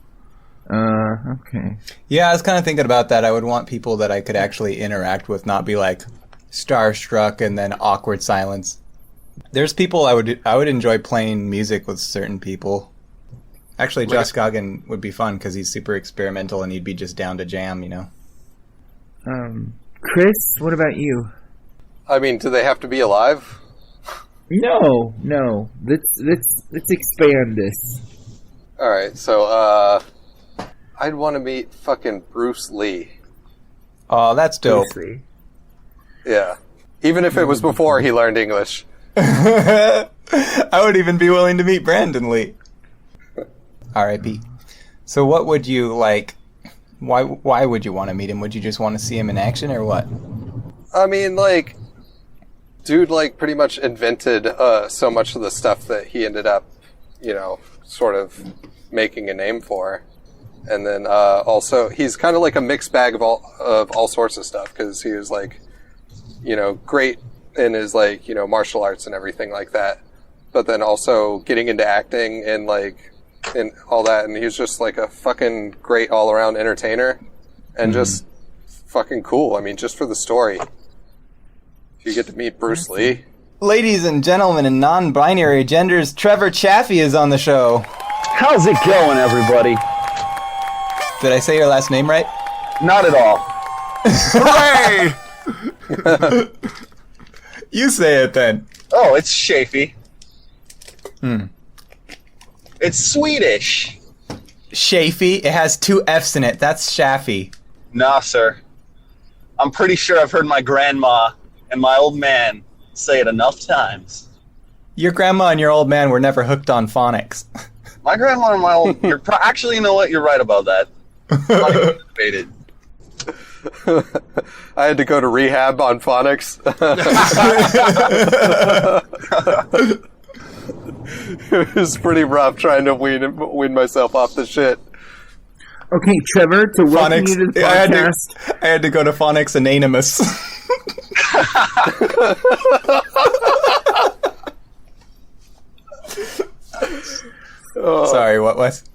Okay. Yeah, I was kind of thinking about that. I would want people that I could actually interact with, not be like starstruck and then awkward silence. There's people I would enjoy playing music with certain people. Actually, Josh Goggin would be fun because he's super experimental and he'd be just down to jam, you know. Chris, what about you? I mean, do they have to be alive? No. Let's expand this. All right, so I'd want to meet fucking Bruce Lee. Oh, that's dope. Bruce Lee. Yeah, even if it was before he learned English. I would even be willing to meet Brandon Lee. R.I.P. So what would you like... Why would you want to meet him? Would you just want to see him in action or what? I mean, like... Dude, like, pretty much invented so much of the stuff that he ended up, you know, sort of making a name for. And then also, he's kind of like a mixed bag of all sorts of stuff, because he was, like, you know, great in his, like, you know, martial arts and everything like that. But then also getting into acting and, like... and all that, and he's just like a fucking great all-around entertainer and just fucking cool. I mean, just for the story, if you get to meet Bruce Lee. Ladies and gentlemen in non-binary genders, Trevor Chaffee is on the show. How's it going, everybody? Did I say your last name right? Not at all. Hooray! You say it then. Oh, it's Chaffee. It's Swedish. Chaffee? It has 2 F's in it. That's Chaffee. Nah, sir. I'm pretty sure I've heard my grandma and my old man say it enough times. Your grandma and your old man were never hooked on phonics. My grandma and my old... Actually, you know what? You're right about that. I'm not even debated. I had to go to rehab on phonics. It was pretty rough trying to wean myself off the shit. Okay, Trevor, to welcome you to the podcast. I had to go to Phonics Anonymous. Sorry, what was?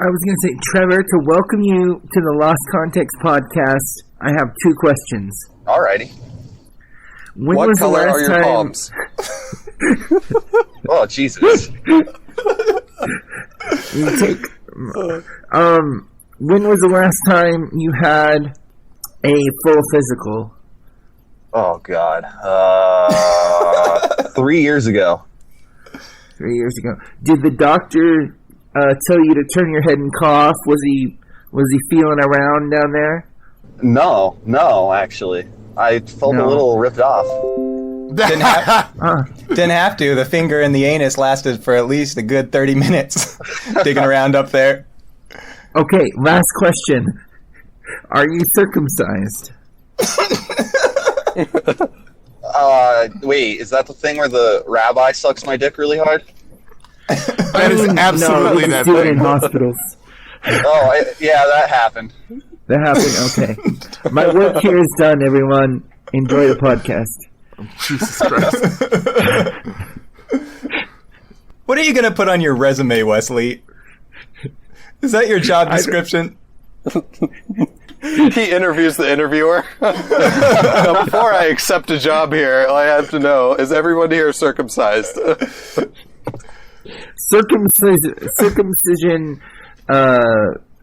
I was going to say, Trevor, to welcome you to the Lost Context podcast, I have 2 questions. Alrighty. What color are your palms? Oh, Jesus. When was the last time you had a full physical? Oh, God. 3 years ago. 3 years ago. Did the doctor tell you to turn your head and cough? Was he feeling around down there? No, actually. I felt a little ripped off. Didn't have to. The finger in the anus lasted for at least a good 30 minutes digging around up there. Okay, last question. Are you circumcised? Wait, is that the thing where the rabbi sucks my dick really hard? That is absolutely that do it thing. in hospitals. Yeah, that happened. That happened, okay. My work here is done, everyone. Enjoy the podcast. Jesus Christ. What are you going to put on your resume, Wesley? Is that your job description? He interviews the interviewer. Now, before I accept a job here, I have to know, is everyone here circumcised? Circumcision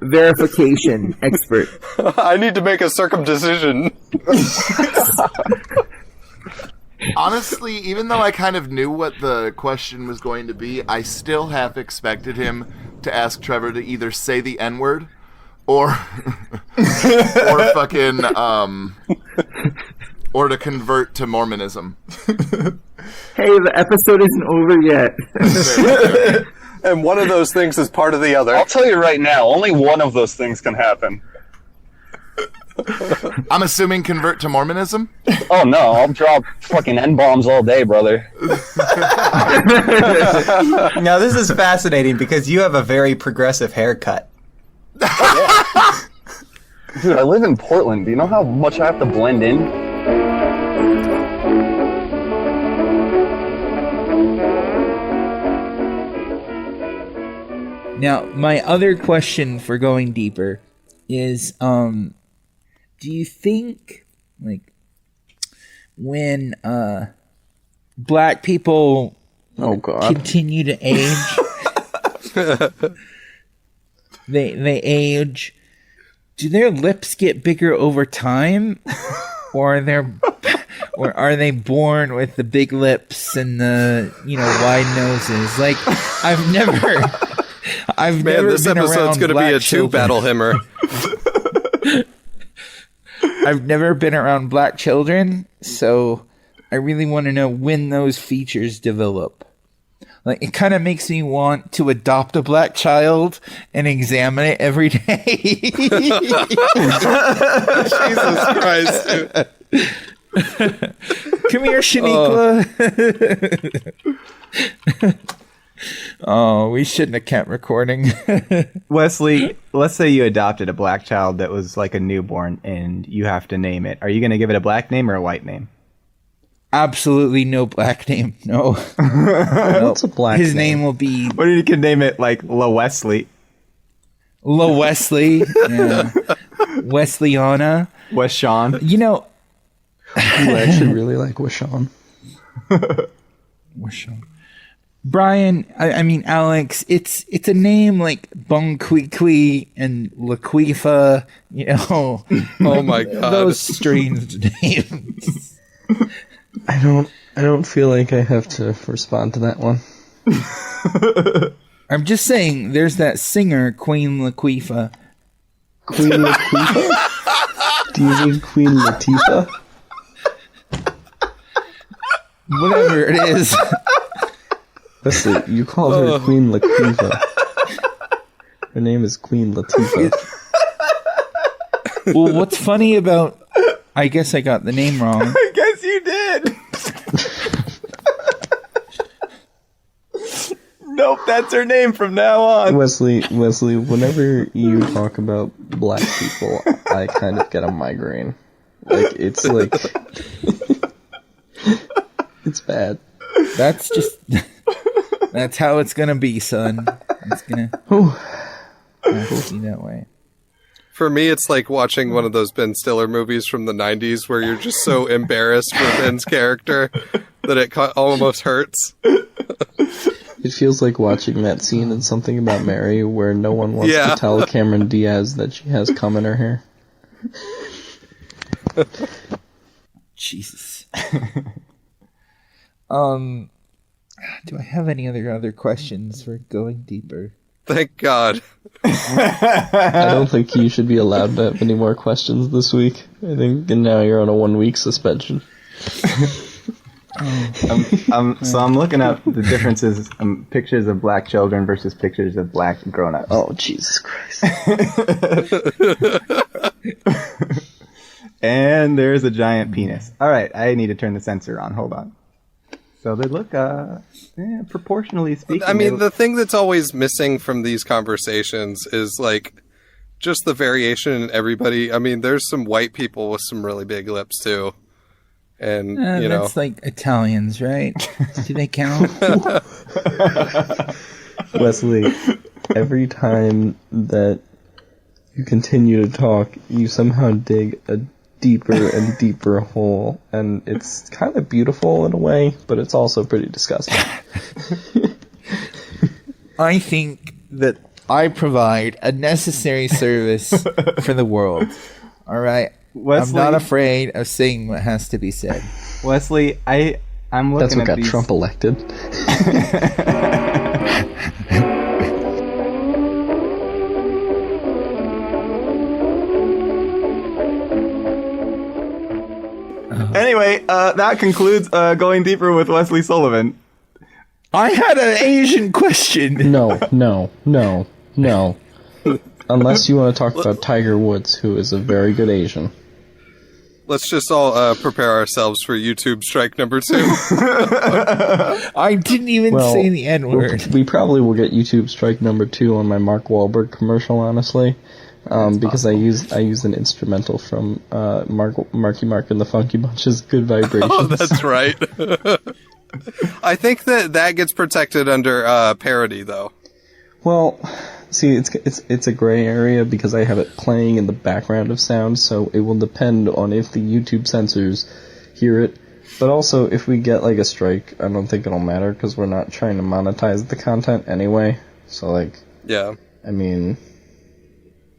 verification expert. I need to make a circumcision. Honestly, even though I kind of knew what the question was going to be, I still half expected him to ask Trevor to either say the N-word or fucking or to convert to Mormonism. Hey, the episode isn't over yet. And one of those things is part of the other. I'll tell you right now, only one of those things can happen. I'm assuming convert to Mormonism? Oh no, I'll drop fucking N-bombs all day, brother. Now this is fascinating because you have a very progressive haircut. Dude, I live in Portland. Do you know how much I have to blend in? Now, my other question for going deeper is, do you think, like, when black people continue to age, they age, do their lips get bigger over time, or are they born with the big lips and the wide noses? Like, I've never this been episode's around going to be black a children. two-battle himmer. I've never been around black children, so I really want to know when those features develop. Like, it kind of makes me want to adopt a black child and examine it every day. Jesus Christ, dude. Come here, Shaniqua. Oh, we shouldn't have kept recording. Wesley, let's say you adopted a black child that was like a newborn and you have to name it. Are you going to give it a black name or a white name? Absolutely no black name. No. What's a black His name will be... What if you can name it like La Wesley? La Wesley. Yeah. Wesleyana. Weshawn. You know... I actually really like Weshawn. Weshawn. Brian, I mean Alex, it's a name like Bonquiqui and Laquifa, Oh my God. Those strange names. I don't feel like I have to respond to that one. I'm just saying, there's that singer, Queen Laquifa. Queen Laquifa? Do you mean Queen Latifah? Whatever it is. Wesley, you called her Queen Latifah. Her name is Queen Latifah. Well, what's funny about... I guess I got the name wrong. I guess you did. Nope, that's her name from now on. Wesley, whenever you talk about black people, I kind of get a migraine. Like, it's like... it's bad. That's just... That's how it's gonna be, son. It's gonna have to be that way. For me, it's like watching one of those Ben Stiller movies from the 90s where you're just so embarrassed for Ben's character that it almost hurts. It feels like watching that scene in Something About Mary where no one wants to tell Cameron Diaz that she has cum in her hair. Jesus. Do I have any other questions for going deeper? Thank God. I don't think you should be allowed to have any more questions this week. I think now you're on a 1-week suspension. So I'm looking up the differences, pictures of black children versus pictures of black grown-ups. Oh, Jesus Christ. And there's a giant penis. All right, I need to turn the sensor on. Hold on. So they look, proportionally speaking. I mean, the thing that's always missing from these conversations is, like, just the variation in everybody. I mean, there's some white people with some really big lips, too. And, you know. That's like Italians, right? Do they count? Wesley, every time that you continue to talk, you somehow dig a deeper and deeper hole, and it's kind of beautiful in a way, but it's also pretty disgusting. I think that I provide a necessary service for the world. All right? Wesley, I'm not afraid of saying what has to be said. Wesley, I'm looking That's what at got Trump elected. Anyway, that concludes Going Deeper with Wesley Sullivan. I had an Asian question. No. Unless you want to talk about Tiger Woods, who is a very good Asian. Let's just all prepare ourselves for YouTube strike number 2. I didn't even say the N-word. We probably will get YouTube strike number 2 on my Mark Wahlberg commercial, honestly. Because possible. I used an instrumental from Marky Mark and the Funky Bunch's Good Vibrations. Oh, that's right. I think that gets protected under parody, though. Well, see, it's a gray area because I have it playing in the background of sound, so it will depend on if the YouTube censors hear it. But also, if we get like a strike, I don't think it'll matter because we're not trying to monetize the content anyway. So, like, yeah, I mean.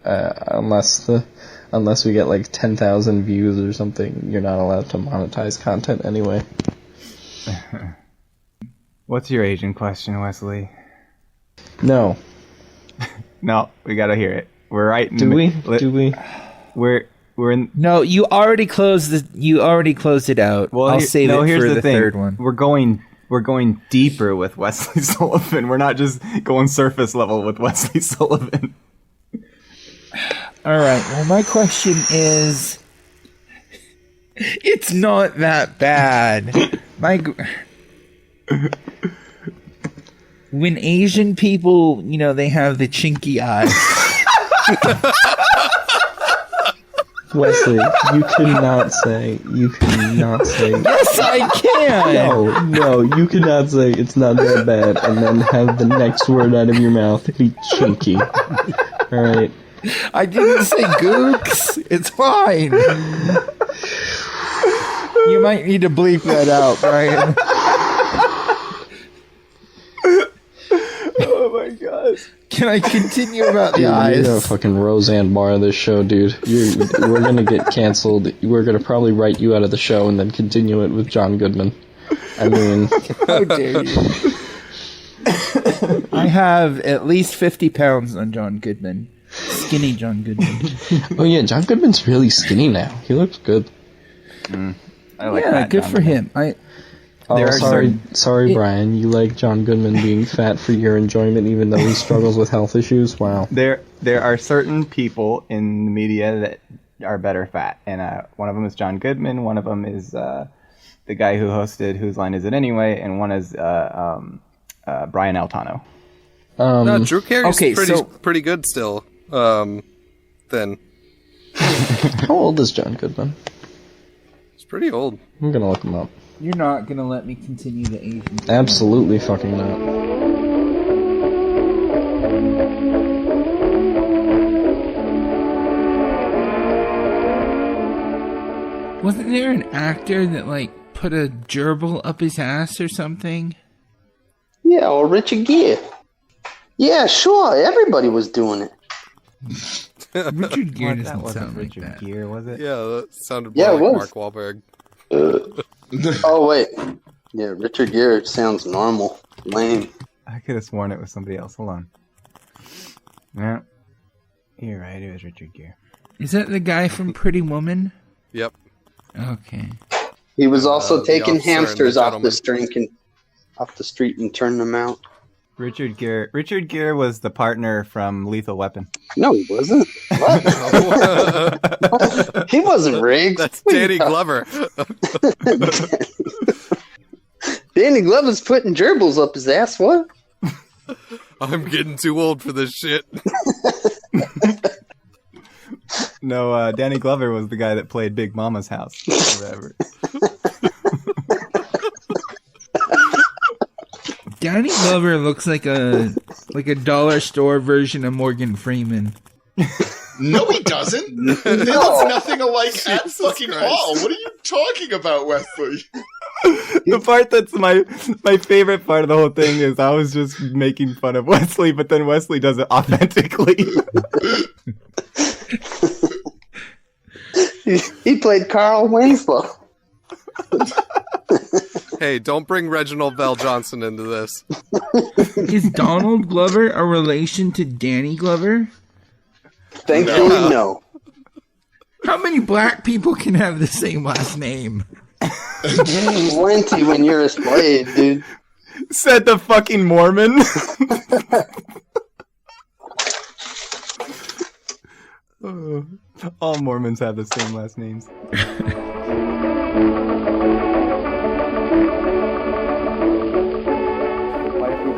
Unless we get like 10,000 views or something, you're not allowed to monetize content anyway. What's your Asian question, Wesley? No. No, we gotta hear it. We're right. Do we? We're in. No, you already closed it out. Well, I'll save it for the third one. We're going deeper with Wesley Sullivan. We're not just going surface level with Wesley Sullivan. All right. Well, my question is, it's not that bad. When Asian people, they have the chinky eyes. Wesley, you cannot say. Yes, I can. No, you cannot say it's not that bad and then have the next word out of your mouth be chinky. All right. I didn't say gooks. It's fine. You might need to bleep that out, Brian. Oh my god. Can I continue about the eyes? You're a fucking Roseanne Barr of this show, dude. We're gonna get canceled. We're gonna probably write you out of the show and then continue it with John Goodman. I mean, how dare you? I have at least 50 pounds on John Goodman. Skinny John Goodman. Oh yeah, John Goodman's really skinny now. He looks good. I like that. John Good for him. Sorry, Brian. You like John Goodman being fat for your enjoyment, even though he struggles with health issues. Wow. There are certain people in the media that are better fat, and one of them is John Goodman, one of them is the guy who hosted Whose Line Is It Anyway, and one is Brian Altano. No, Drew Carey's pretty good still. Then. How old is John Goodman? He's pretty old. I'm gonna look him up. You're not gonna let me continue the Asian thing. Absolutely fucking not. Wasn't there an actor that like put a gerbil up his ass or something? Yeah, or Richard Gere. Yeah, sure. Everybody was doing it. Richard Gere That doesn't wasn't sound Richard like that. Gere, was it? Yeah, that sounded Yeah, more it like was. Mark Wahlberg. Oh, wait. Yeah, Richard Gere sounds normal. Lame. I could have sworn it was somebody else. Hold on. Yeah, you're right. It was Richard Gere. Is that the guy from Pretty Woman? Yep. Okay. He was also the taking officer and hamsters the off the street and turning them out. Richard Gere was the partner from Lethal Weapon. No, he wasn't. What? He wasn't Riggs. That's Danny Glover. Danny Glover's putting gerbils up his ass. What? I'm getting too old for this shit. No, Danny Glover was the guy that played Big Mama's House. Or whatever. Danny Glover looks like a dollar store version of Morgan Freeman. No, he doesn't. He looks nothing alike at fucking all. What are you talking about, Wesley? The part that's my favorite part of the whole thing is I was just making fun of Wesley, but then Wesley does it authentically. He played Carl Winslow. Hey, don't bring Reginald Bell Johnson into this. Is Donald Glover a relation to Danny Glover? Thankfully, no. How many black people can have the same last name? Plenty when you're a slave, dude. Said the fucking Mormon. All Mormons have the same last names.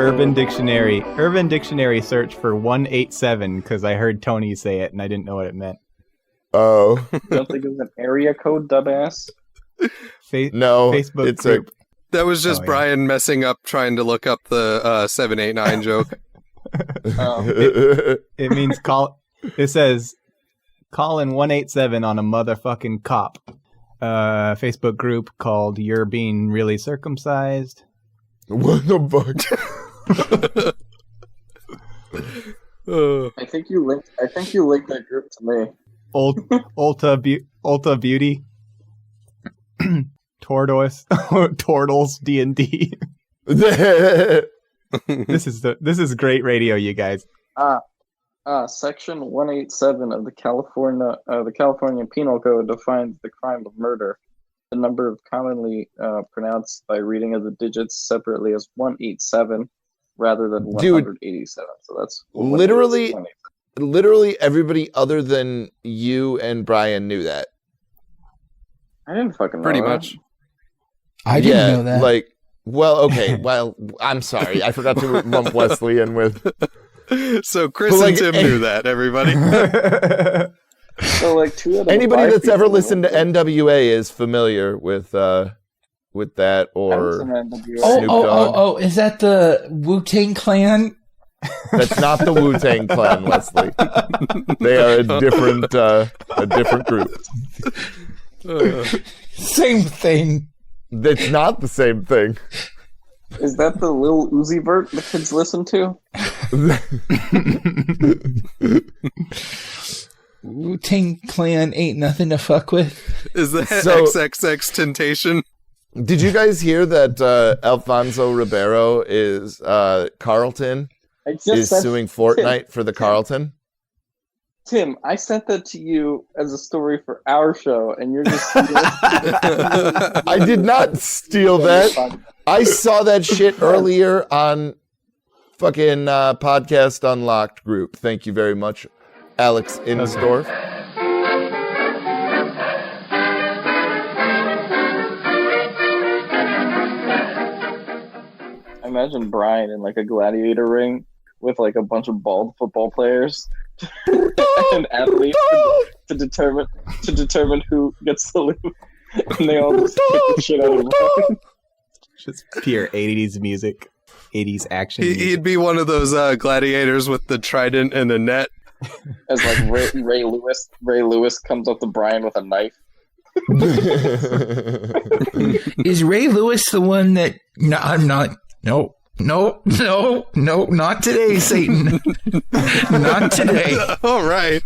Urban Dictionary search for 187 because I heard Tony say it and I didn't know what it meant. Oh. You don't think it was an area code, dumbass? No, Facebook it's group. That was just Oh, yeah. Brian messing up trying to look up the 789 joke. It means call. It says call in 187 on a motherfucking cop. Facebook group called "You're Being Really Circumcised." What the fuck? I think you linked that group to me. Ulta Beauty. Tortles D&D. This is great radio, you guys. Section 187 of the California Penal Code defines the crime of murder. The number of commonly pronounced by reading of the digits separately as 187 rather than 187. So that's literally everybody other than you and Brian knew that. I didn't fucking know Pretty that. much. I didn't know that. Like, well, okay. Well, I'm sorry. I forgot to lump Wesley in with. So Chris and Tim knew that, everybody. So like anybody that's ever listened to NWA is familiar with that or Snoop Dogg. Oh, is that the Wu-Tang Clan? That's not the Wu-Tang Clan, Wesley. They are a different group. Same thing. It's not the same thing. Is that the Lil Uzi Vert the kids listen to? Wu-Tang Clan ain't nothing to fuck with. Is that XXX Temptation? Did you guys hear that Alfonso Ribeiro is Carlton is suing Fortnite for the Carlton? Tim, I sent that to you as a story for our show, and you're just... I did not steal that. I saw that shit earlier on fucking Podcast Unlocked group. Thank you very much, Alex Insdorf. imagine Brian in like a gladiator ring with like a bunch of bald football players and athletes to determine who gets the loot, and they all just kick the shit out of Brian. Just pure 80s music, 80s action. He'd be one of those gladiators with the trident and a net. As like Ray Lewis comes up to Brian with a knife. Is Ray Lewis the one that? No, I'm not. No, not today, Satan. Not today. All right.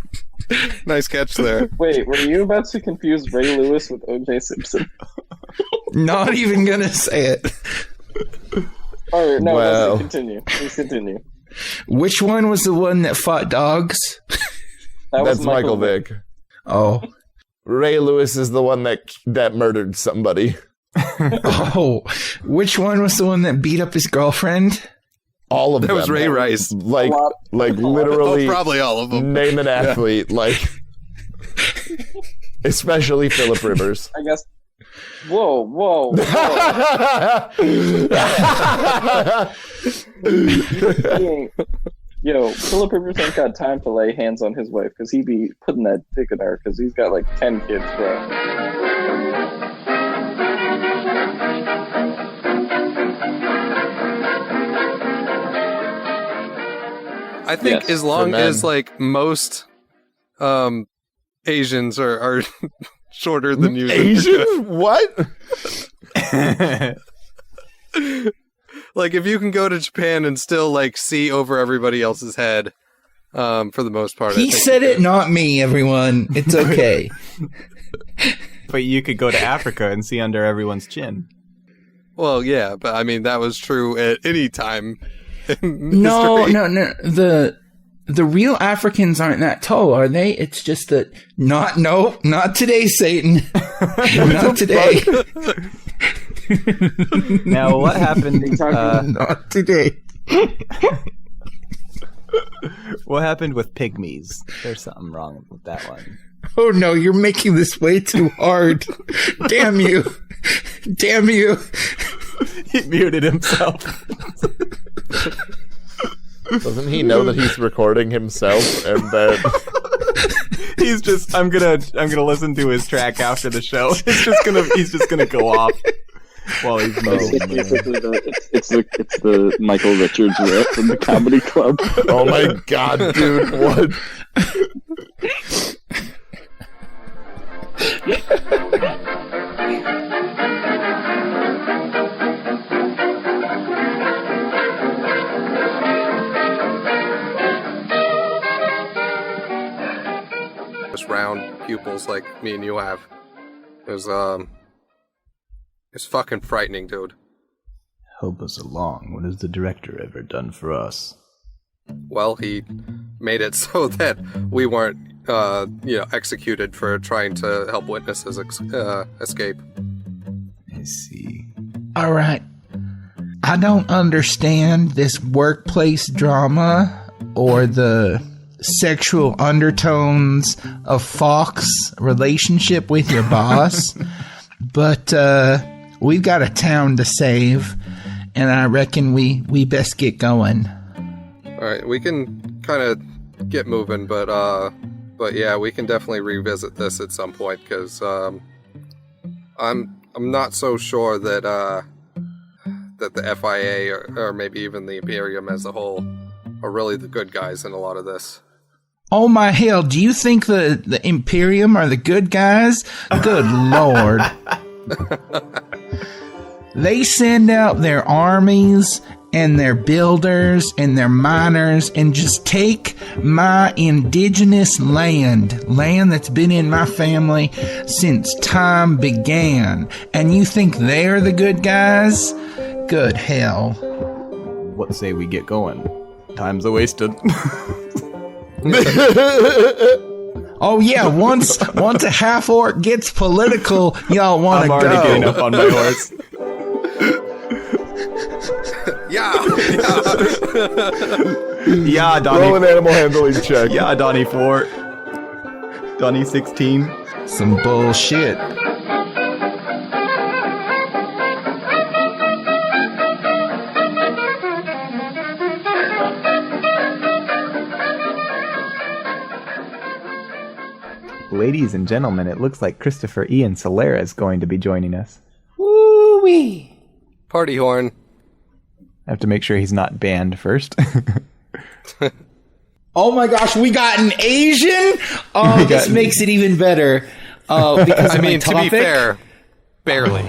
Nice catch there. Wait, were you about to confuse Ray Lewis with O.J. Simpson? Not even gonna say it. All right, no, Wow. Please continue. Which one was the one that fought dogs? Was That's Michael Vick. Oh. Ray Lewis is the one that murdered somebody. Oh. Which one was the one that beat up his girlfriend? All of That them. was Ray Rice. Like literally. Oh, probably all of them. Name an athlete. Like, especially Phillip Rivers. I guess. Whoa. Yo, Phillip Rivers ain't got time to lay hands on his wife because he be putting that dick in her because he's got like 10 kids, bro. I think as long as like most Asians are shorter than you. Asians? What? Like if you can go to Japan and still like see over everybody else's head, for the most part. He said it, not me, everyone. It's okay. But you could go to Africa and see under everyone's chin. Well, yeah, but I mean that was true at any time. No. The real Africans aren't that tall, are they? It's just that not today, Satan. Not today. Now, what happened? Not today. What happened with pygmies? There's something wrong with that one. Oh no, you're making this way too hard. Damn you. Damn you. He muted himself. Doesn't he know that he's recording himself and that He's just I'm gonna listen to his track after the show. He's just gonna go off while he's It's the Michael Richards rap from the Comedy Club. Oh my god, dude, what? Just round pupils like me and you have. It's fucking frightening, dude. Help us along. What has the director ever done for us? Well, he made it so that we weren't, executed for trying to help witnesses escape. I see. All right. I don't understand this workplace drama or the sexual undertones of Fox's relationship with your boss, but we've got a town to save, and I reckon we best get going. All right, we can kind of get moving, but yeah, we can definitely revisit this at some point because I'm not so sure that that the FIA or maybe even the Imperium as a whole are really the good guys in a lot of this. Oh my hell, do you think the Imperium are the good guys? Good lord. They send out their armies and their builders and their miners and just take my indigenous land that's been in my family since time began. And you think they're the good guys? Good hell. What say we get going? Time's wasted. Oh yeah, once a half orc gets political, y'all want to go. I'm already getting up on my horse. Yeah, Donnie. Roll an animal handling check. Yeah, Donnie 4. Donnie 16. Some bullshit. ladies and gentlemen, it looks like Christopher Ian Solera is going to be joining us. Woo-wee. Party horn. I have to make sure he's not banned first. Oh my gosh, we got an Asian? Oh, this makes it even better. Because I mean, to be fair, barely.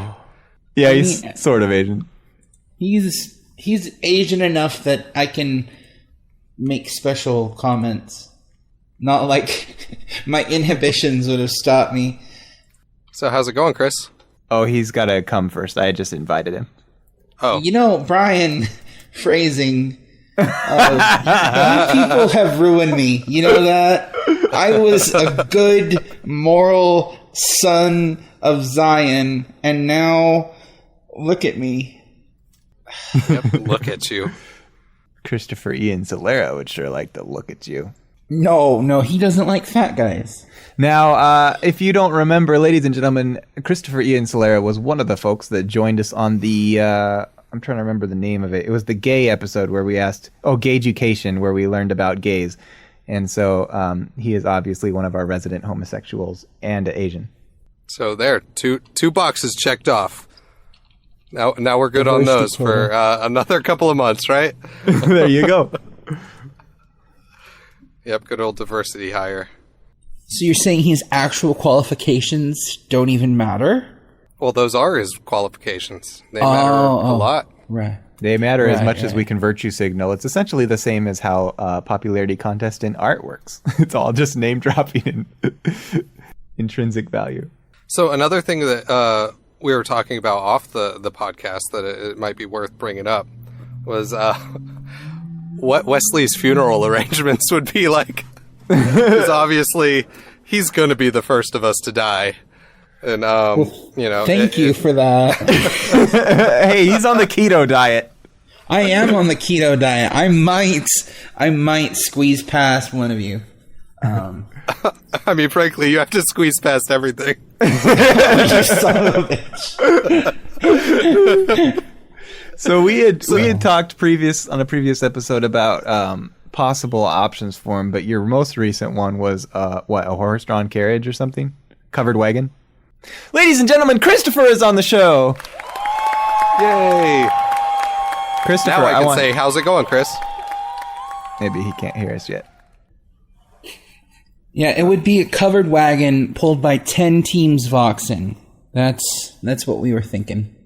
Yeah, he's sort of Asian. He's Asian enough that I can make special comments. Not like my inhibitions would have stopped me. So how's it going, Chris? Oh, he's got to come first. I just invited him. Oh. You know, Brian, phrasing... you people have ruined me. You know that? I was a good, moral son of Zion, and now look at me. Yep, look at you. Christopher Ian Solera would sure like to look at you. No, he doesn't like fat guys. Now, if you don't remember, ladies and gentlemen, Christopher Ian Solera was one of the folks that joined us on the... I'm trying to remember the name of it. It was the gay episode where we asked, Gay Education, where we learned about gays. And so he is obviously one of our resident homosexuals and Asian. So there, two boxes checked off. Now we're good on those for another couple of months, right? There you go. Yep, good old diversity hire. So you're saying his actual qualifications don't even matter? Well, those are his qualifications. They matter a lot. Right. They matter as much as we can virtue signal. It's essentially the same as how popularity contest in art works. It's all just name dropping and intrinsic value. So another thing that we were talking about off the podcast that it might be worth bringing up was what Wesley's funeral arrangements would be like. Because obviously he's going to be the first of us to die. And, thank you for that. Hey, he's on the keto diet. I am on the keto diet. I might squeeze past one of you. I mean, frankly, you have to squeeze past everything. You son of a bitch. So we had talked on a previous episode about possible options for him, but your most recent one was a horse-drawn carriage or something? Covered wagon? Ladies and gentlemen, Christopher is on the show. Yay! Christopher, now I can say, how's it going, Chris? Maybe he can't hear us yet. Yeah, it would be a covered wagon pulled by 10 teams of oxen. That's what we were thinking.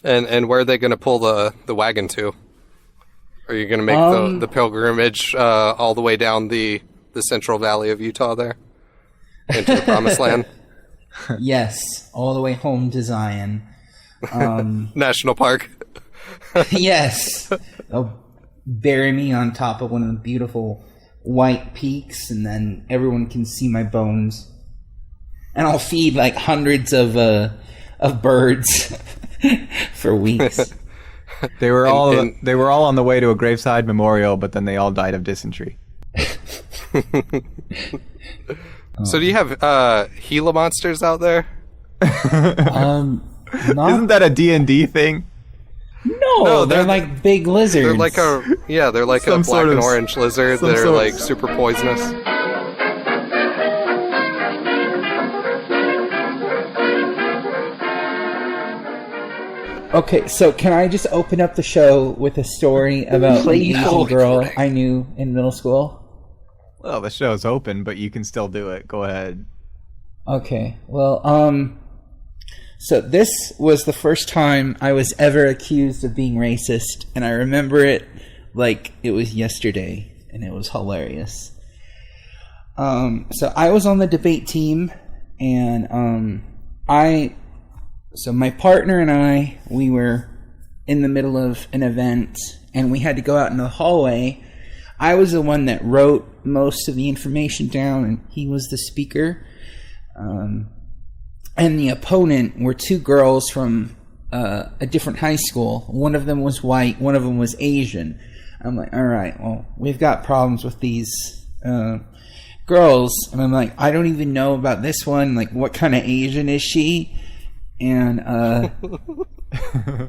And where are they going to pull the wagon to? Are you going to make the pilgrimage all the way down the Central Valley of Utah there? Into the Promised Land? Yes, all the way home to Zion. National Park. Yes. They'll bury me on top of one of the beautiful white peaks, and then everyone can see my bones. And I'll feed like hundreds of birds for weeks. They were all on the way to a graveside memorial, but then they all died of dysentery. So do you have Gila monsters out there? Isn't that a D&D thing? No, they're like big lizards. They're like a black and orange lizard that are like super poisonous. Okay, so can I just open up the show with a story about an Asian girl I knew in middle school? Well, the show's open, but you can still do it. Go ahead. Okay, well, so this was the first time I was ever accused of being racist, and I remember it like it was yesterday, and it was hilarious. So I was on the debate team, and so my partner and I, we were in the middle of an event, and we had to go out in the hallway. I was the one that wrote most of the information down, and he was the speaker. And the opponent were two girls from a different high school. One of them was white, one of them was Asian. I'm like, all right, well, we've got problems with these girls. And I'm like, I don't even know about this one. Like, what kind of Asian is she? And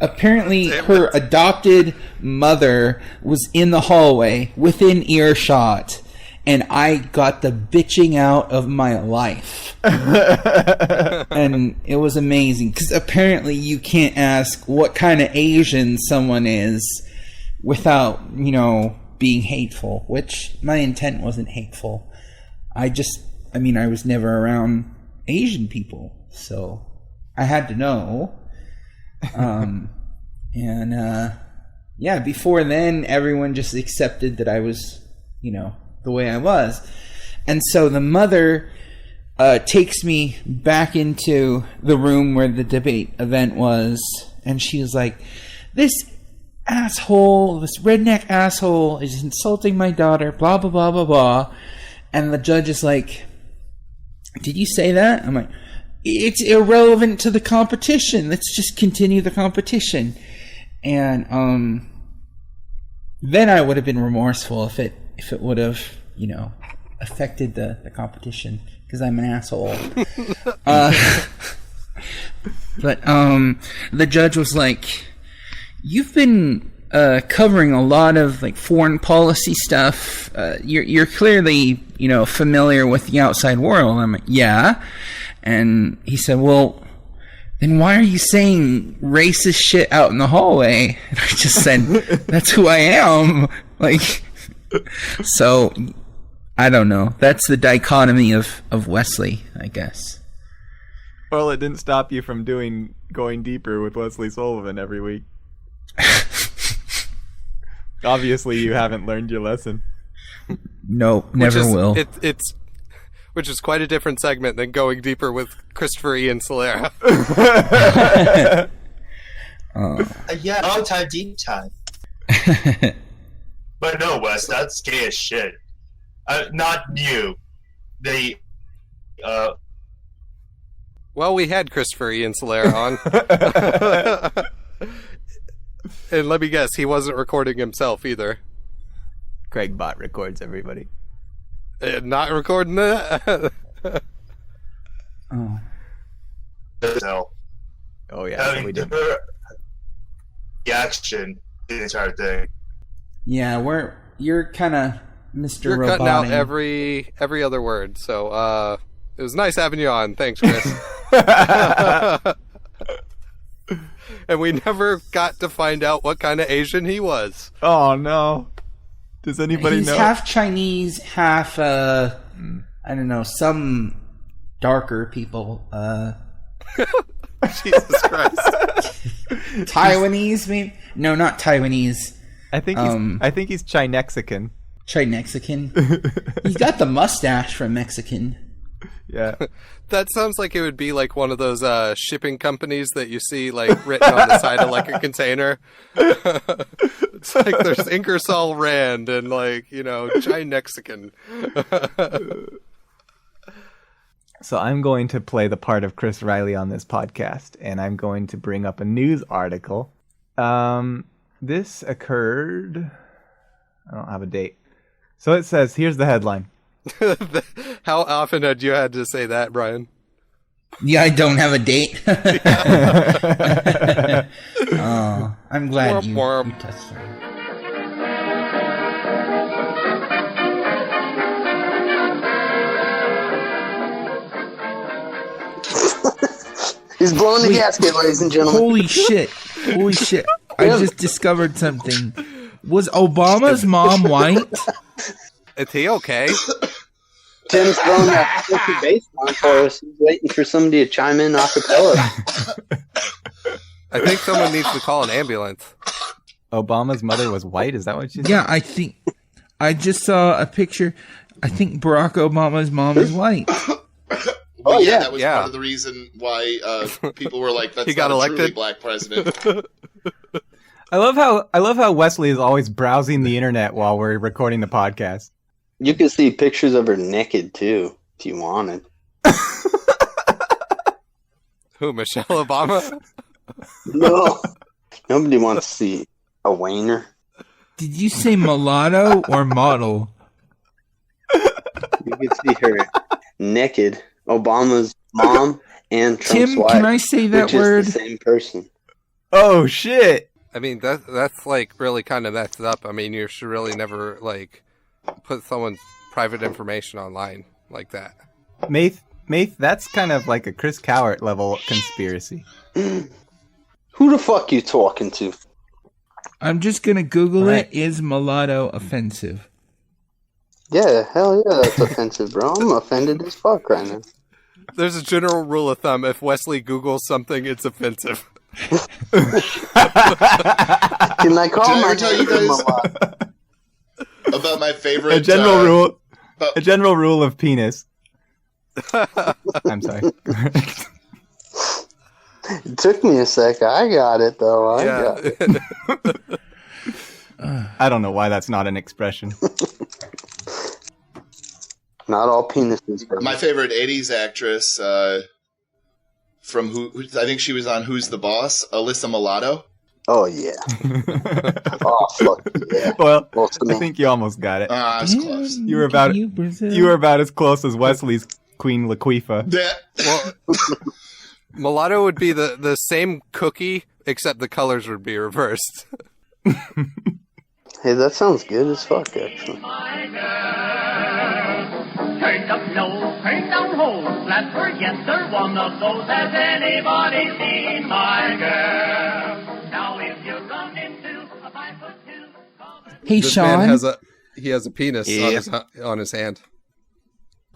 apparently her adopted mother was in the hallway within earshot. and I got the bitching out of my life. And it was amazing, because apparently you can't ask what kind of Asian someone is without, you know, being hateful, which my intent wasn't hateful. I was never around Asian people, so I had to know. Before then, everyone just accepted that I was, you know, the way I was. And so the mother takes me back into the room where the debate event was, and she was like, this redneck asshole is insulting my daughter, blah, blah, blah, blah, blah. And the judge is like, did you say that? I'm like, it's irrelevant to the competition. Let's just continue the competition. And then I would have been remorseful if it would have, you know, affected the competition, because I'm an asshole. But the judge was like, you've been covering a lot of like foreign policy stuff. You're clearly, you know, familiar with the outside world. I'm like, yeah. And he said, well, then why are you saying racist shit out in the hallway? And I just said, that's who I am. Like, so I don't know. That's the dichotomy of Wesley, I guess. Well, it didn't stop you from going deeper with Wesley Sullivan every week. Obviously, you haven't learned your lesson. No, never will. Which is quite a different segment than going deeper with Christopher Ian Solera. Yeah, long time, deep time. But no, Wes, that's gay as shit. Not you. Well, we had Christopher Ian Solera on. And let me guess, he wasn't recording himself either. Craig Bot records everybody. Not recording that? Oh. No. Oh, yeah. We did. The action, the entire thing. Yeah, you're kind of Mr. You're Roboting. cutting out every other word, so it was nice having you on. Thanks, Chris. And we never got to find out what kind of Asian he was. Oh, no. Does anybody know? He's half Chinese, half, I don't know, some darker people. Jesus Christ. Taiwanese, maybe? No, not Taiwanese. I think he's Chinexican. Chinexican? He's got the mustache from Mexican. Yeah. That sounds like it would be like one of those shipping companies that you see like written on the side of like a container. It's like there's Ingersoll Rand and like, you know, Chinexican. So I'm going to play the part of Chris Riley on this podcast, and I'm going to bring up a news article. This occurred... I don't have a date. So it says, here's the headline. How often had you had to say that, Brian? Yeah, I don't have a date. Oh, I'm glad you touched it. He's blowing the gasket, ladies and gentlemen. Holy shit. I just discovered something. Was Obama's mom white? Is he okay? Tim's throwing that bass line for us. He's waiting for somebody to chime in off the pillow. I think someone needs to call an ambulance. Obama's mother was white? Is that what you said? Yeah, I just saw a picture. I think Barack Obama's mom is white. Well, yeah, that was part of the reason why people were like, "That's he got not elected? a truly black president." I love how Wesley is always browsing the internet while we're recording the podcast. You could see pictures of her naked too, if you wanted. Who, Michelle Obama? No, nobody wants to see a wainer. Did you say mulatto or model? You could see her naked. Obama's mom and Trump's Tim, wife. can I say that which word? Is the same person. Oh shit! I mean, that's like really kind of messed up. I mean, you should really never like put someone's private information online like that. Maith, that's kind of like a Chris Cowart level conspiracy. Who the fuck you talking to? I'm just gonna Google it. Is mulatto offensive? Yeah, hell yeah, that's offensive, bro. I'm offended as fuck right now. There's a general rule of thumb: if Wesley Googles something, it's offensive. Can I call Did I my ever tell you guys about my favorite A general rule of penis. I'm sorry. It took me a sec. I got it though. I got it. I don't know why that's not an expression. Not all penises. Bro. My favorite '80s actress from who I think she was on Who's the Boss? Alyssa Milano. Oh yeah. Oh fuck yeah. Well, I think you almost got it. I was close. You were about as close as Wesley's Queen Laquifa. Well, mulatto would be the same cookie, except the colors would be reversed. Hey, that sounds good as fuck, actually. Turned up nose, turned down hole, flat word, yes sir, one of those. Has anybody seen my girl? Now if you run into a 5'2", Hey, This Sean. man has a penis on his hand.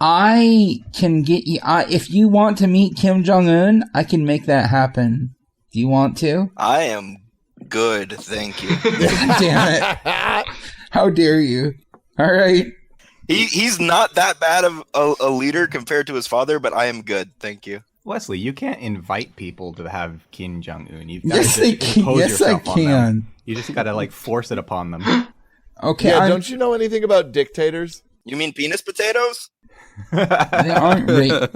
I can get you. If you want to meet Kim Jong Un, I can make that happen. Do you want to? I am good, thank you. Damn it! How dare you? All right. He's not that bad of a leader compared to his father, but I am good, thank you. Wesley, you can't invite people to have Kim Jong Un. Yes, I can. Yes, I can. You just gotta force it upon them. Okay. Yeah, don't you know anything about dictators? You mean penis potatoes? They aren't rape.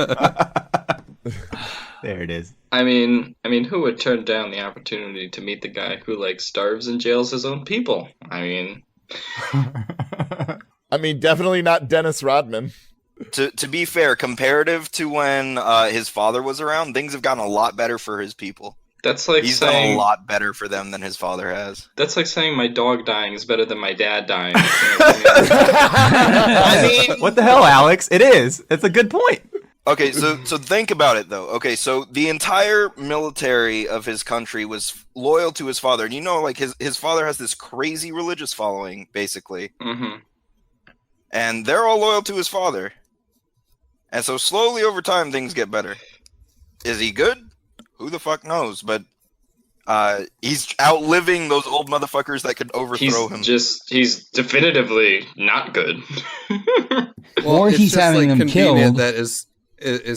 There it is. I mean, who would turn down the opportunity to meet the guy who starves and jails his own people? I mean, definitely not Dennis Rodman. To be fair, comparative to when his father was around, things have gotten a lot better for his people. That's like he's saying, done a lot better for them than his father has. That's like saying my dog dying is better than my dad dying. I mean, what the hell, Alex? It is. It's a good point. Okay, so think about it though. Okay, so the entire military of his country was loyal to his father, and his father has this crazy religious following, basically, and they're all loyal to his father. And so slowly over time, things get better. Is he good? Who the fuck knows? But he's outliving those old motherfuckers that could overthrow him. He's definitively not good. Or he's having them killed. That as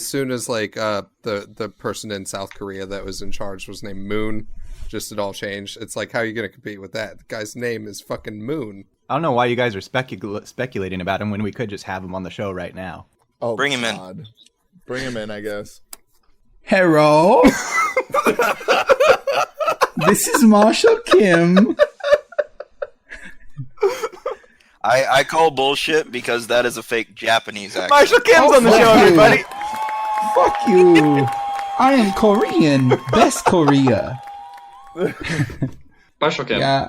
soon as the person in South Korea that was in charge was named Moon, just it all changed. It's like, how are you going to compete with that? The guy's name is fucking Moon. I don't know why you guys are speculating about him when we could just have him on the show right now. Oh, bring him in. Bring him in, I guess. Hello. This is Marshall Kim. I call bullshit because that is a fake Japanese accent. Marshall Kim's on the show, everybody. Fuck you. I am Korean. Best Korea. Marshall Kim, Yeah.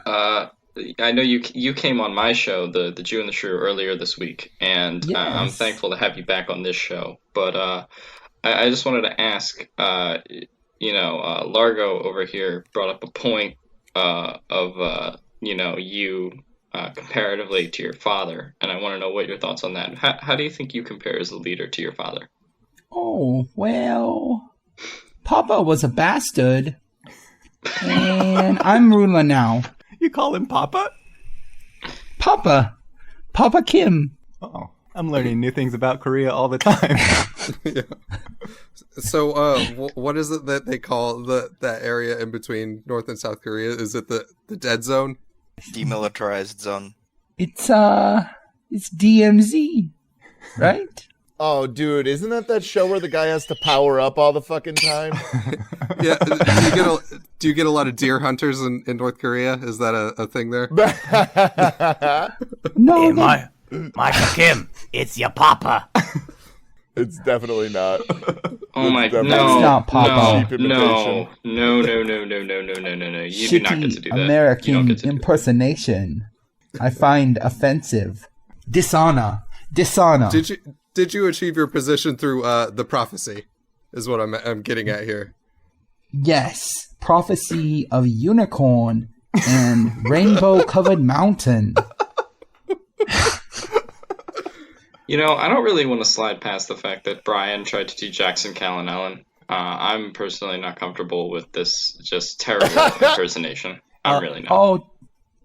I know you came on my show, the Jew and the Shrew, earlier this week, and Yes. I'm thankful to have you back on this show. But I just wanted to ask, Largo over here brought up a point of you comparatively to your father, and I want to know what your thoughts on that. How do you think you compare as a leader to your father? Oh, well, Papa was a bastard, and I'm ruler now. You call him Papa? Papa Kim. Oh, I'm learning new things about Korea all the time. Yeah. So, what is it that they call that area in between North and South Korea? Is it the dead zone? Demilitarized zone. It's DMZ, right? Oh, dude, isn't that show where the guy has to power up all the fucking time? Yeah. Do you get a lot of deer hunters in North Korea? Is that a thing there? No, Hey, Marshall Kim, it's your papa. It's definitely not. Oh my! It's No, not Papa. Cheap no. imitation. You do not get to do that. American You don't get to do that. impersonation. I find offensive. Dishonor. Dishonor. Did you achieve your position through the prophecy? Is what I'm getting at here. Yes, prophecy of unicorn and rainbow-covered mountain. I don't really want to slide past the fact that Brian tried to do Jackson Callan-Allen. I'm personally not comfortable with this just terrible impersonation. I'm really not. Oh,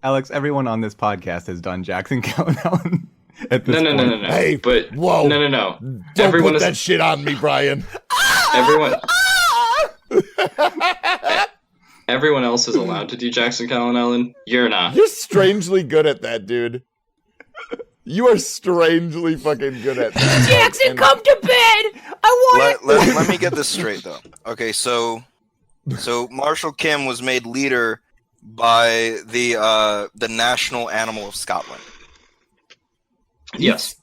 Alex, everyone on this podcast has done Jackson Callan-Allen at this point. No. Hey, but whoa. No. Don't Everyone put is that shit on me, Brian. Everyone else is allowed to do Jackson Callan-Allen. You're not. You're strangely good at that, dude. You are strangely fucking good at that. Jackson, come to bed! I want Let me get this straight, though. Okay, so Marshall Kim was made leader by the national animal of Scotland. Yes.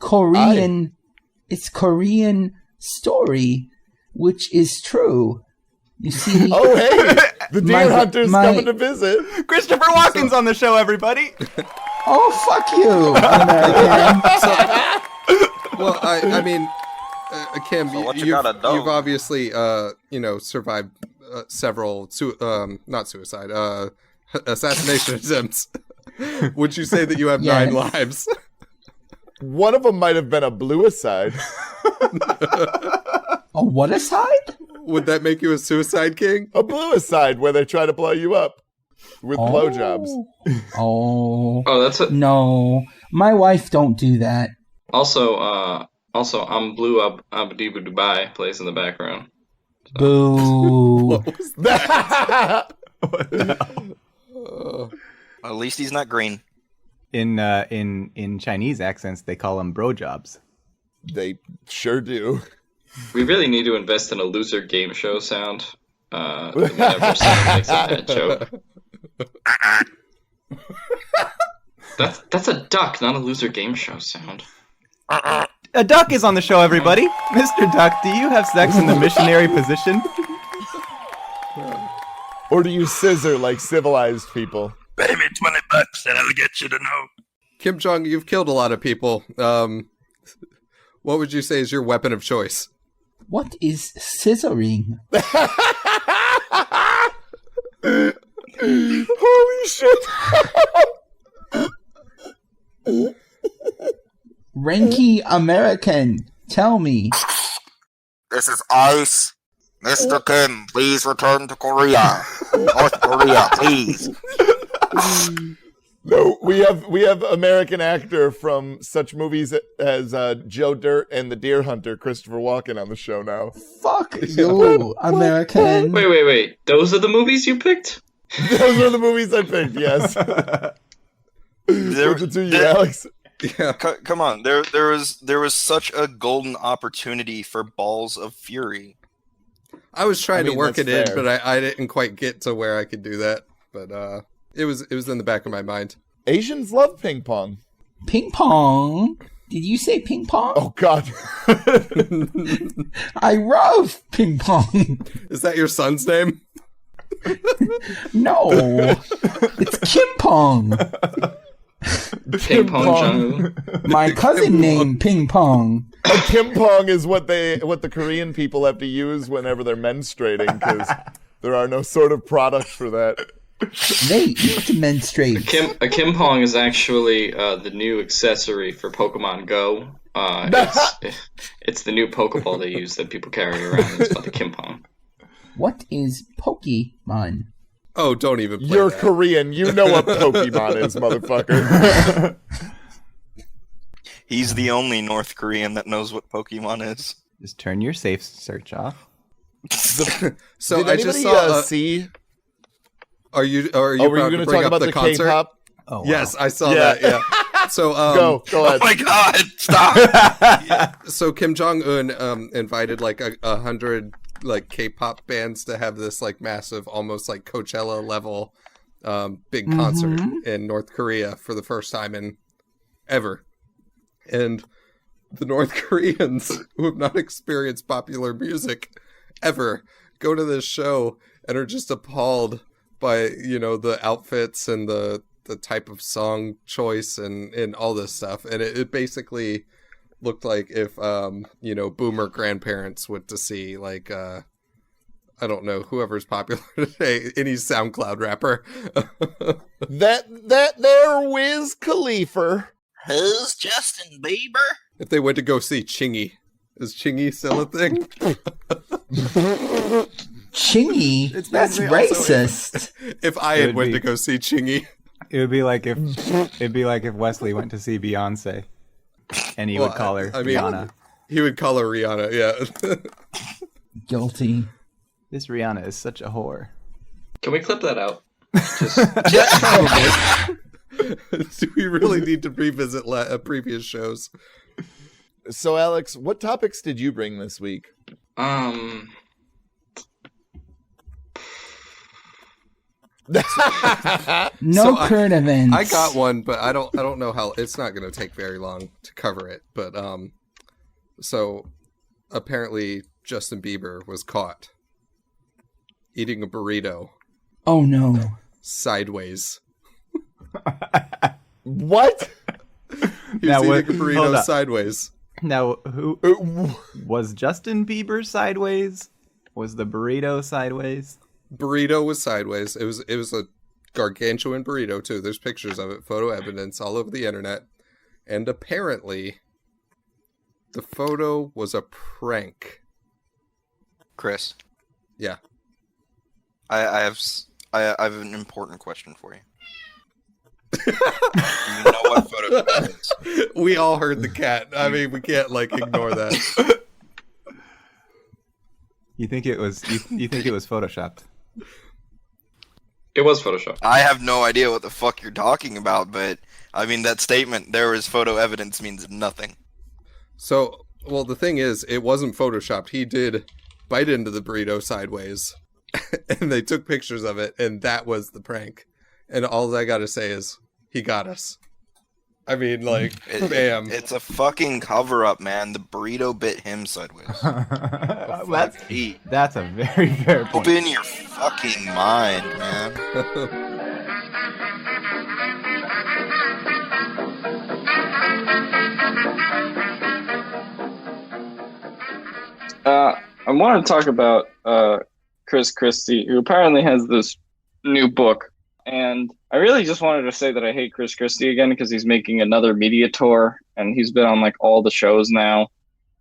It's Korean story, which is true. You see? Oh, hey! The deer hunter's coming to visit. Christopher Walken's on the show, everybody. Oh, fuck you, American. Well, I mean, Kim, So what you you've gotta do? obviously, survived several, assassination attempts. Would you say that you have 9 lives? One of them might have been a bluicide. A what-a-side? Would that make you a suicide king? A bluicide, where they try to blow you up with blowjobs. Oh, that's it. No, my wife don't do that. Also, I'm Blue Abadibu Dubai plays in the background. Boo. What was that? At least he's not green. In Chinese accents, they call them bro jobs. They sure do. We really need to invest in a loser game show sound. Whenever someone makes a bad joke. That's a duck, not a loser game show sound. A duck is on the show, everybody. Mr. Duck, do you have sex in the missionary position? Or do you scissor like civilized people? Pay me $20 and I'll get you to know. Kim Jong, you've killed a lot of people. What would you say is your weapon of choice? What is scissoring? Holy shit! Ranky American, tell me. This is Ice. Mr. Kim, please return to Korea. North Korea, please. No, we have American actor from such movies as Joe Dirt and The Deer Hunter, Christopher Walken, on the show now. Fuck you, American. Wait. Those are the movies you picked? Those are the movies I picked, yes. Alex. Yeah. Come on, there was such a golden opportunity for Balls of Fury. I was trying to work it in, fair. but I didn't quite get to where I could do that. But it was in the back of my mind. Asians love ping pong. Ping pong? Did you say ping pong? Oh, God. I love ping pong. Is that your son's name? No. It's Kim Pong. Ping Pong. My cousin named Ping Pong. A Kim Pong is what the Korean people have to use whenever they're menstruating, because there are no sort of products for that. They eat menstruate. A Kim Pong is actually the new accessory for Pokemon Go. It's the new Pokeball they use that people carry around. It's called the Kim Pong. What is Pokemon? Oh, don't even play You're that. Korean. You know what Pokemon is, motherfucker. He's the only North Korean that knows what Pokemon is. Just turn your safe search off. So Did I anybody just saw. see? Are you were you going to talk about the concert? K-pop? Oh, wow. Yes, I saw that. Yeah. So Go ahead. Oh my God! Stop! So Kim Jong Un invited like 100 like K-pop bands to have this like massive, almost like Coachella level, big concert in North Korea for the first time in ever. And the North Koreans, who have not experienced popular music ever, go to this show and are just appalled by, the outfits and the type of song choice and all this stuff. And it basically looked like if boomer grandparents went to see like I don't know, whoever's popular today, any SoundCloud rapper. that there Wiz Khalifa. Who's Justin Bieber? If they went to go see Chingy. Is Chingy still a thing? Chingy? That's racist. If I had went to go see Chingy. It would be like if Wesley went to see Beyonce, and he would call her Rihanna. He would call her Rihanna, yeah. Guilty. This Rihanna is such a whore. Can we clip that out? Do we really need to revisit previous shows? So, Alex, what topics did you bring this week? No current events. I got one, but I don't know how. It's not going to take very long to cover it. But so apparently Justin Bieber was caught eating a burrito. Oh no! Sideways. What? He was eating a burrito sideways. Now, who was Justin Bieber sideways? Was the burrito sideways? Burrito was sideways. It was a gargantuan burrito too. There's pictures of it, photo evidence all over the internet. And apparently the photo was a prank. Chris. Yeah. I have an important question for you. You know what photo is? We all heard the cat. I mean, we can't ignore that. You think it was photoshopped? It was photoshopped. I have no idea what the fuck you're talking about, but I mean that statement, there is photo evidence, means nothing. So, well, the thing is, it wasn't photoshopped. He did bite into the burrito sideways, and they took pictures of it, and that was the prank. And all I gotta say is, he got us. I mean, bam. It's a fucking cover-up, man. The burrito bit him sideways. That's a very fair point. Open your fucking mind, man. I want to talk about Chris Christie, who apparently has this new book. And I really just wanted to say that I hate Chris Christie again because he's making another media tour, and he's been on all the shows now,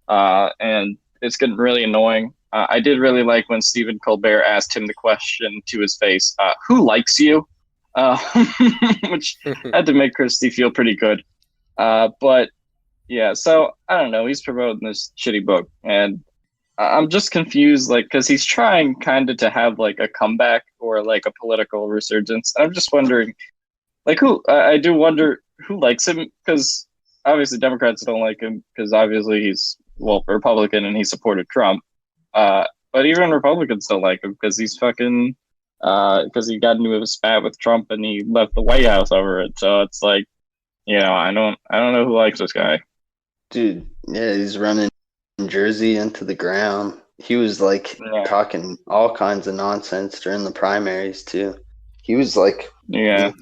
and it's getting really annoying. I did really like when Stephen Colbert asked him the question to his face, "Who likes you?" Which had to make Christie feel pretty good. But yeah, so I don't know. He's promoting this shitty book, and I'm just confused, because he's trying kind of to have a comeback or a political resurgence. I'm just wondering, I do wonder who likes him, because obviously Democrats don't like him because obviously he's Republican and he supported Trump. But even Republicans don't like him because he's fucking because he got into a spat with Trump and he left the White House over it. So it's I don't know who likes this guy. Dude, yeah, he's running Jersey into the ground. He was talking all kinds of nonsense during the primaries too. He was the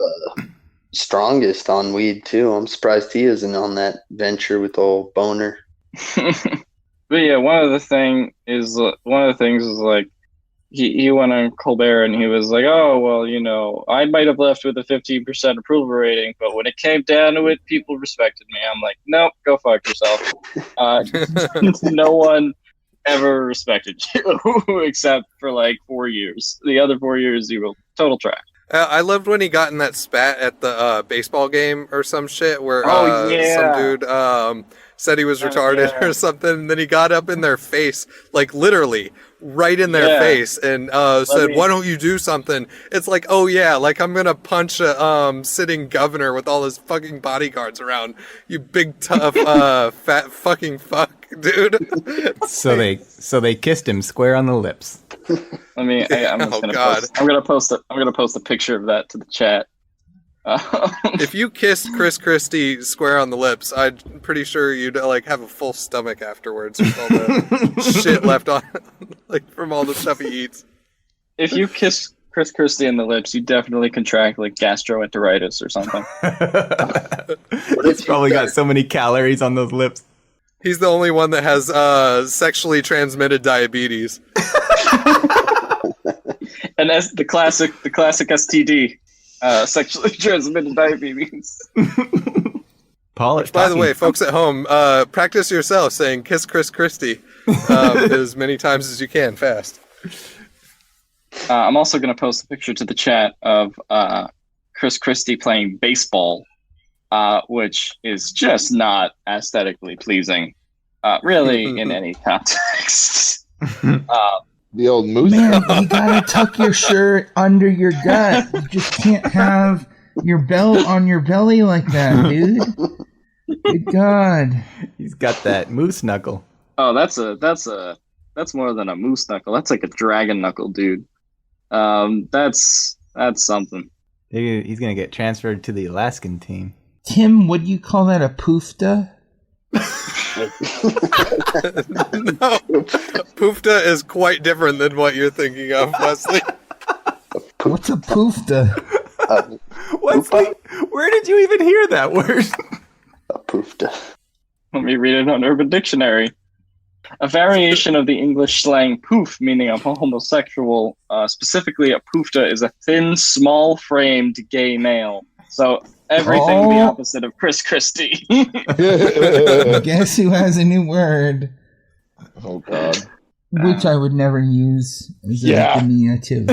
strongest on weed too. I'm surprised he isn't on that venture with old Boner. But yeah, one of the things is he went on Colbert and he was like, oh, well, I might have left with a 15% approval rating, but when it came down to it, people respected me. I'm like, nope, go fuck yourself. No one ever respected you except for 4 years. The other 4 years, you were total trash. I loved when he got in that spat at the baseball game or some shit where some dude said he was retarded or something, and then he got up in their face, literally right in their face, and said, why don't you do something? It's I'm gonna punch a sitting governor with all his fucking bodyguards around, you big tough fat fucking fuck, dude. So they kissed him square on the lips. I'm gonna post a picture of that to the chat. If you kissed Chris Christie square on the lips, I'm pretty sure you'd have a full stomach afterwards with all the shit left on, from all the stuff he eats. If you kiss Chris Christie on the lips, you definitely contract gastroenteritis or something. It's probably got so many calories on those lips. He's the only one that has sexually transmitted diabetes. And as the classic STD, sexually transmitted diabetes. Polish. By the way, folks at home, practice yourself saying "Kiss Chris Christie" as many times as you can, fast. I'm also going to post a picture to the chat of Chris Christie playing baseball, which is just not aesthetically pleasing, really, in any context. The old moose. Man, you gotta tuck your shirt under your gut. You just can't have your belt on your belly like that, dude. Good God. He's got that moose knuckle. Oh, that's more than a moose knuckle. That's like a dragon knuckle, dude. That's something. He's gonna get transferred to the Alaskan team. Tim, would you call that a poofta? No, poofta is quite different than what you're thinking of, Wesley. What's a poofta? Wesley, where did you even hear that word? A poofta. Let me read it on Urban Dictionary. A variation of the English slang poof, meaning a homosexual. Specifically, a poofta is a thin, small-framed gay male. So everything the opposite of Chris Christie. Guess who has a new word? Oh, God. Which I would never use as a demeanor, too.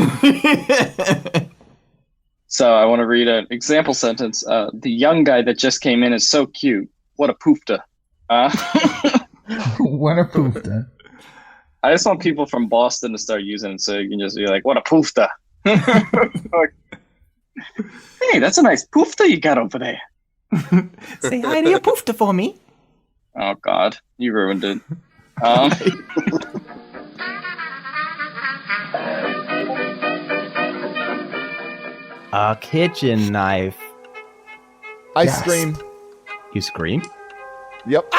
So I want to read an example sentence. The young guy that just came in is so cute. What a poofta. What a poofta. I just want people from Boston to start using it so you can just be like, what a poofta. Hey, that's a nice poofta you got over there. Say hi to your poofta for me. Oh, God. You ruined it. A kitchen knife. I scream. You scream? Yep.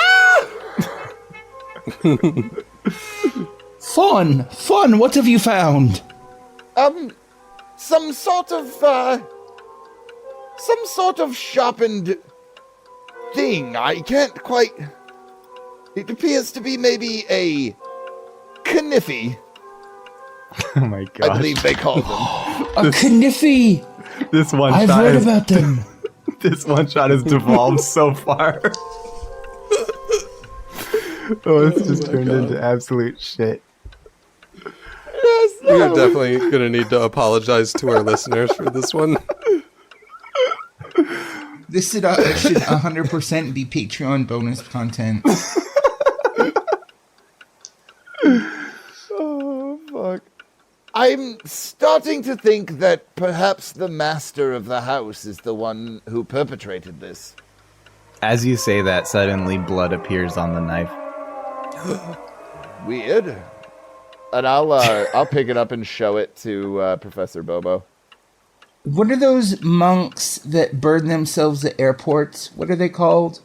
Fun! What have you found? Some sort of sharpened thing. I can't quite. It appears to be maybe a kniffy. Oh my God! I believe they call them a kniffy. This one I've shot heard about them. This one shot has devolved so far. It's just turned into absolute shit. We are definitely going to need to apologize to our listeners for this one. This should 100% be Patreon bonus content. Oh, fuck. I'm starting to think that perhaps the master of the house is the one who perpetrated this. As you say that, suddenly blood appears on the knife. Weird. And I'll pick it up and show it to Professor Bobo. What are those monks that burn themselves at airports? What are they called?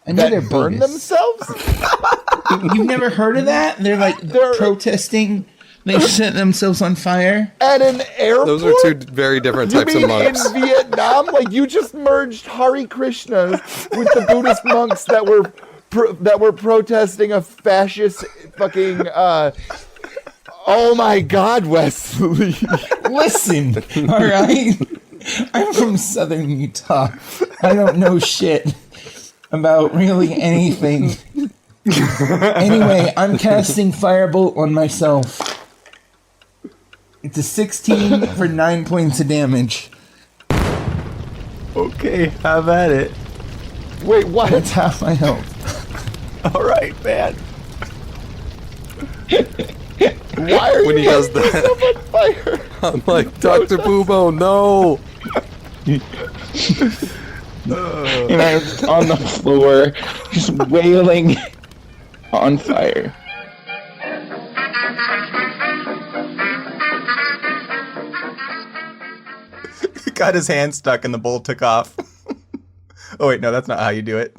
I know they're burn Buddhists. themselves? You've never heard of that? They're protesting. They set themselves on fire at an airport. Those are two very different types of monks. In Vietnam, like you just merged Hare Krishna with the Buddhist monks that were protesting a fascist fucking. Oh my God, Wesley! Listen, all right. I'm from Southern Utah. I don't know shit about really anything. Anyway, I'm casting Firebolt on myself. It's a 16 for 9 points of damage. Okay, have at it. Wait, what? That's half my health. All right, man. Why are when you he does that? On fire? I'm like, Dr. Boobo, no. And I was on the floor, just wailing on fire. He got his hand stuck and the bolt took off. Oh wait, no, that's not how you do it.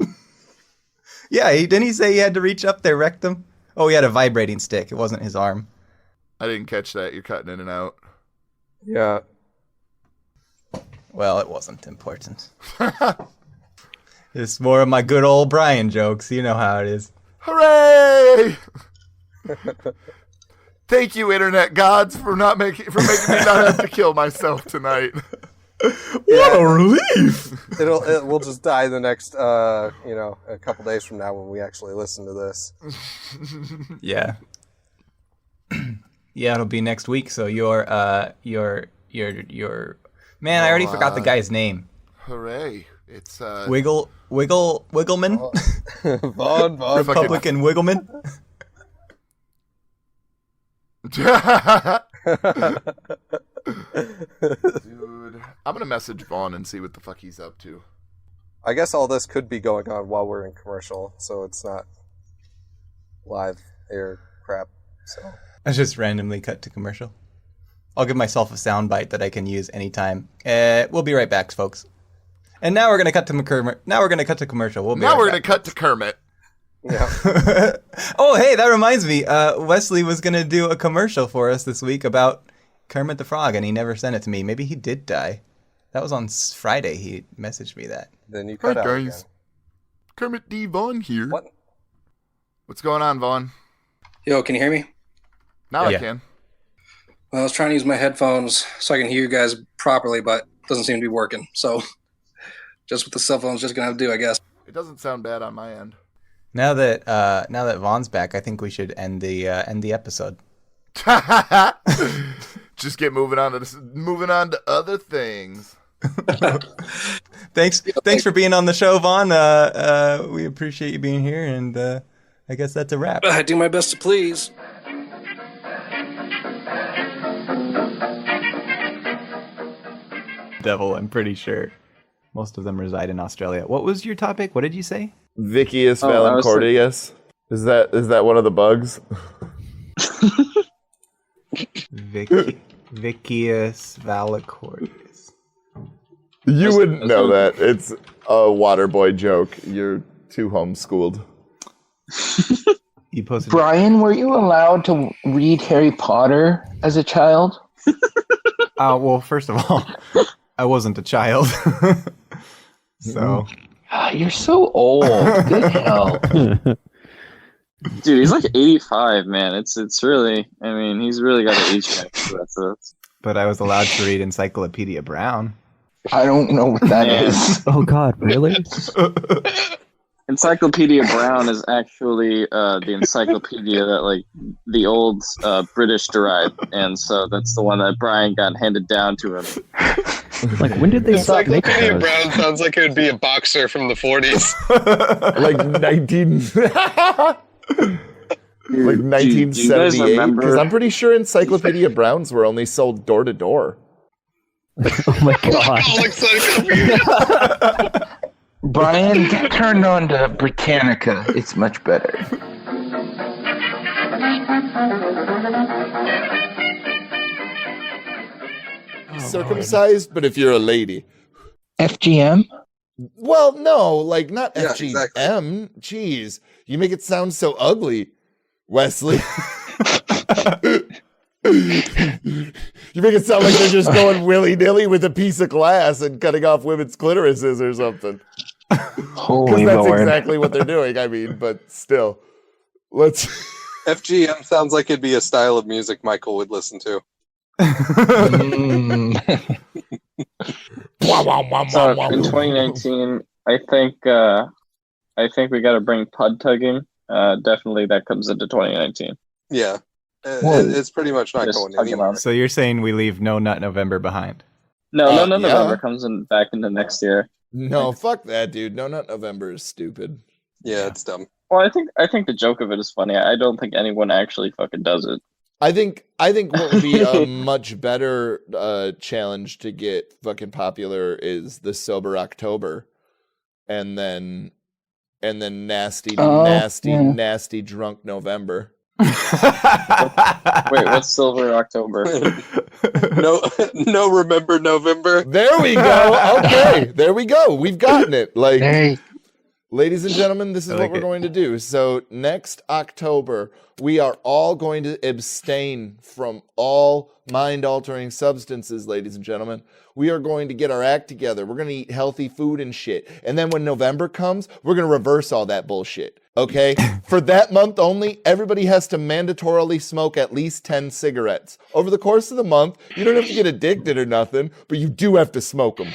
Yeah, didn't he say he had to reach up there, rectum? Oh, he had a vibrating stick. It wasn't his arm. I didn't catch that. You're cutting in and out. Yeah. Well, it wasn't important. It's more of my good old Brian jokes. You know how it is. Hooray! Thank you, internet gods, for making me not have to kill myself tonight. What a relief! We'll just die the next, a couple days from now when we actually listen to this. Yeah. Yeah, it'll be next week. So your man, I already forgot the guy's name. Hooray! It's Wiggleman. Vaughn, Republican Wiggleman. Dude, I'm gonna message Vaughn and see what the fuck he's up to. I guess all this could be going on while we're in commercial, so it's not live air crap. So I just randomly cut to commercial. I'll give myself a soundbite that I can use anytime. We'll be right back, folks. And now we're gonna cut to commercial. We're gonna cut to Kermit. Yeah. Oh, hey, that reminds me. Wesley was gonna do a commercial for us this week about Kermit the Frog, and he never sent it to me. Maybe he did die. That was on Friday. He messaged me that. Then you cut out guys. again. Kermit D. Vaughn here. What? What's going on, Vaughn? Yo, can you hear me? Now I can. Well, I was trying to use my headphones so I can hear you guys properly, but it doesn't seem to be working. So just with the cell phones, just gonna have to do, I guess. It doesn't sound bad on my end. Now that Vaughn's back, I think we should end the episode. Just get moving on to other things. Thanks for being on the show, Vaughn. We appreciate you being here, and I guess that's a wrap. I do my best to please. Devil, I'm pretty sure. Most of them reside in Australia. What was your topic? What did you say? Vicius valancordius. Is that one of the bugs? Vicius valacordius. You wouldn't know that. It's a Waterboy joke. You're too homeschooled. You posted. Brian, were you allowed to read Harry Potter as a child? Well, first of all, I wasn't a child. So. You're so old. Good hell. Dude, he's like 85, man. It's really, I mean, he's really got an age gap. But I was allowed to read Encyclopedia Brown. I don't know what that is. Oh God, really? Encyclopedia Brown is actually the encyclopedia that like the old British derived, and so that's the one that Brian got handed down to him. Like, when did they stop making Encyclopedia those? Brown sounds like it would be a boxer from the 40s. Like 1978. Because I'm pretty sure Encyclopedia Browns were only sold door to door. Oh my God. Brian, get turned on to Britannica. It's much better. Circumcised, but if you're a lady. FGM? Well, no, like not Yeah, FGM. exactly. Jeez, you make it sound so ugly, Wesley. You make it sound like they're just going willy-nilly with a piece of glass and cutting off women's clitorises or something. Holy that's Lord. exactly what they're doing, I mean, but still. Let's... FGM sounds like it'd be a style of music Michael would listen to. So in 2019, I think we got to bring pud tugging. Definitely, that comes into 2019. Yeah. It's pretty much not Just going talking anywhere. about it. So you're saying we leave No Nut November behind? No, yeah. November comes in back into next year. No, fuck that, dude. No, not November is stupid. Yeah, it's dumb. Well, I think the joke of it is funny. I don't think anyone actually fucking does it. I think what would be a much better challenge to get fucking popular is the Sober October, and then nasty drunk November. Wait, what's Silver October? No, remember November. There we go. Okay, there we go. We've gotten it. Like, Hey. ladies and gentlemen, this is what we're going to do. So next October, we are all going to abstain from all mind-altering substances, ladies and gentlemen. We are going to get our act together. We're going to eat healthy food and shit. And then when November comes, we're going to reverse all that bullshit. Okay? For that month only, everybody has to mandatorily smoke at least 10 cigarettes. Over the course of the month, you don't have to get addicted or nothing, but you do have to smoke them.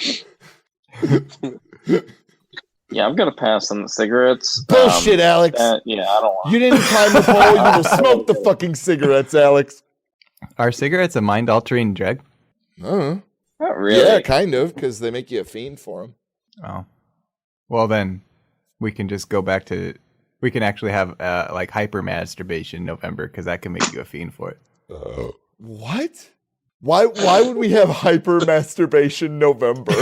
Yeah, I'm gonna pass on the cigarettes. Bullshit, Alex. I don't want. You didn't climb the pole, you will smoke the fucking cigarettes, Alex. Are cigarettes a mind-altering drug? Not really. Yeah, kind of, because they make you a fiend for them. Oh. Well, then we can just go back to... We can actually have like hyper-masturbation in November, because that can make you a fiend for it. What? Why would we have hyper-masturbation November?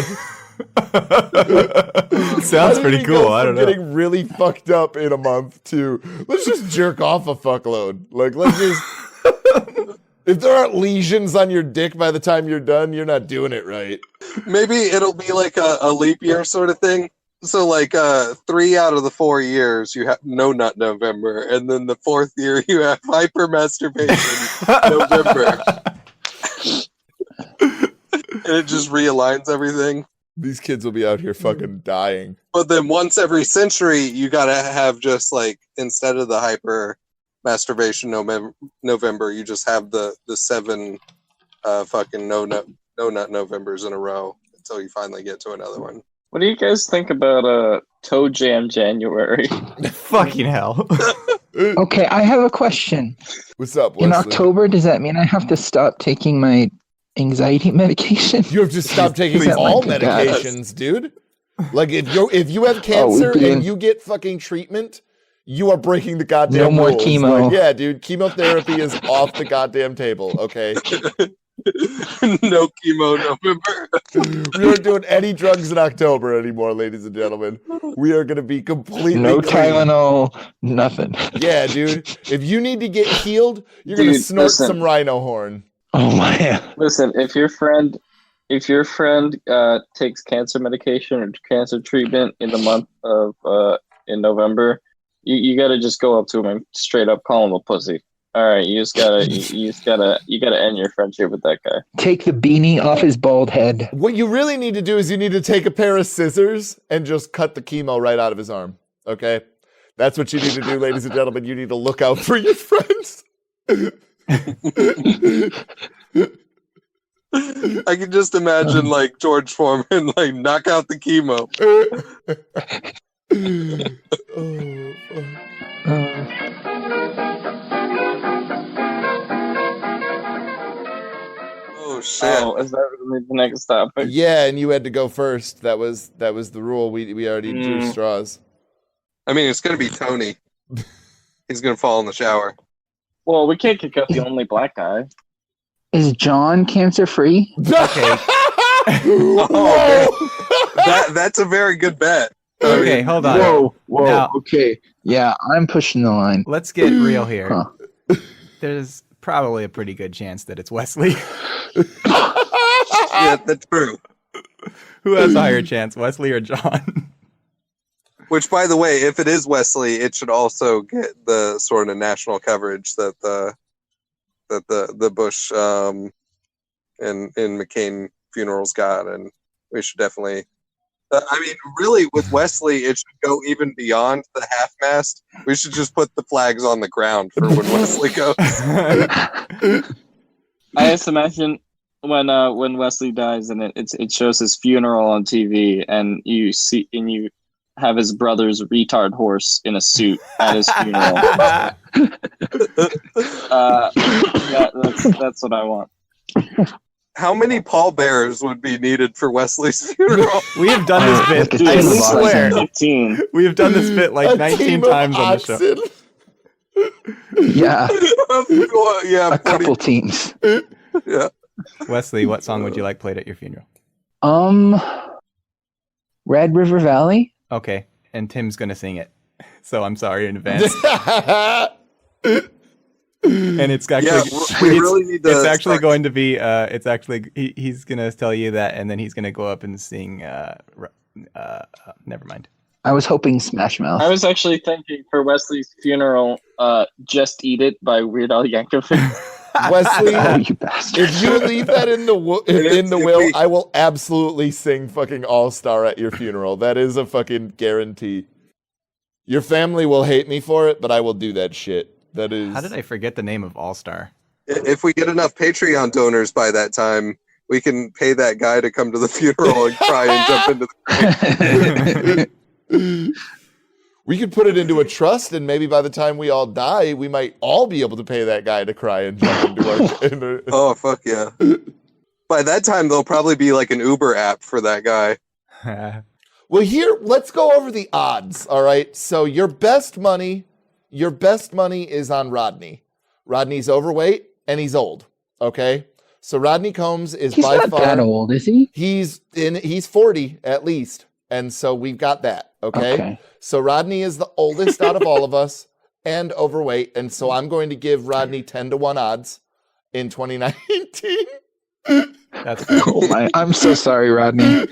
Sounds pretty cool. I don't know. Getting really fucked up in a month to let's just jerk off a fuckload. Like, let's just... If there aren't lesions on your dick by the time you're done, you're not doing it right. Maybe it'll be like a leap year sort of thing. So like 3 out of the 4 years you have no nut November, and then the 4th year you have hyper masturbation November. And it just realigns everything. These kids will be out here fucking dying. But then once every century you gotta have just like, instead of the hyper masturbation November, you just have the 7 fucking no nut Novembers in a row until you finally get to another one. What do you guys think about Toe Jam January? Fucking hell. Okay, I have a question. What's up, Wesley? In October, does that mean I have to stop taking my anxiety medication? You have to stop taking all medications, dude. Like, if you have cancer and you get fucking treatment, you are breaking the goddamn No more rules. chemo. Like, yeah, dude, chemotherapy is off the goddamn table, okay? No chemo November. We aren't doing any drugs in October anymore, ladies and gentlemen. We are going to be completely No clean. Tylenol, nothing. Yeah, dude. If you need to get healed, you're going to snort listen. some rhino horn. Oh my! Listen, if your friend takes cancer medication or cancer treatment in the month of in November, you gotta just go up to him and straight up call him a pussy. All right, you gotta end your friendship with that guy. Take the beanie off his bald head. What you really need to do is you need to take a pair of scissors and just cut the chemo right out of his arm. Okay? That's what you need to do, ladies and gentlemen. You need to look out for your friends. I can just imagine like George Foreman like knock out the chemo. Oh shit! Oh, is that really the next topic? Yeah, and you had to go first. That was the rule. We already drew straws. I mean, it's gonna be Tony. He's gonna fall in the shower. Well, we can't kick out the only black guy. Is John cancer free? Okay. That's a very good bet. Okay, hold on. Whoa. Now, okay. Yeah, I'm pushing the line. let's get real here. Huh. There's probably a pretty good chance that it's Wesley. Yeah, that's true. Who has a higher chance, Wesley or John? Which, by the way, if it is Wesley, it should also get the sort of national coverage that the Bush and McCain funerals got, and we should definitely. I mean, really, with Wesley, it should go even beyond the half-mast. We should just put the flags on the ground for when Wesley goes. I just imagine when Wesley dies and it shows his funeral on TV, and you have his brother's retard horse in a suit at his funeral. That's what I want. How many pallbearers would be needed for Wesley's funeral? We have done this bit. Dude, I swear. 15. We have done this bit like 19 times on the show. Yeah. Yeah, a couple teams. Yeah. Wesley, what song would you like played at your funeral? Red River Valley. Okay, and Tim's gonna sing it, so I'm sorry in advance. And it's actually, we really need to. It's actually going to be. It's actually he's gonna tell you that, and then he's gonna go up and sing. Never mind. I was hoping Smash Mouth. I was actually thinking for Wesley's funeral, "Just Eat It" by Weird Al Yankovic. Wesley, you bastard. if you leave that in the will, I will absolutely sing fucking All Star at your funeral. That is a fucking guarantee. Your family will hate me for it, but I will do that shit. That is. How did I forget the name of All Star? If we get enough Patreon donors by that time, we can pay that guy to come to the funeral and cry and jump into the grave. We could put it into a trust, and maybe by the time we all die, we might all be able to pay that guy to cry and jump into our. Oh, fuck yeah. By that time, there'll probably be like an Uber app for that guy. Well, here, let's go over the odds, all right? So your best money is on Rodney. Rodney's overweight, and he's old, okay? So Rodney Combs is He's by not far... that old, is he? He's 40 at least, and so we've got that, okay? So Rodney is the oldest out of all of us and overweight, and so I'm going to give Rodney 10-1 odds in 2019. That's oh my! I'm so sorry, Rodney.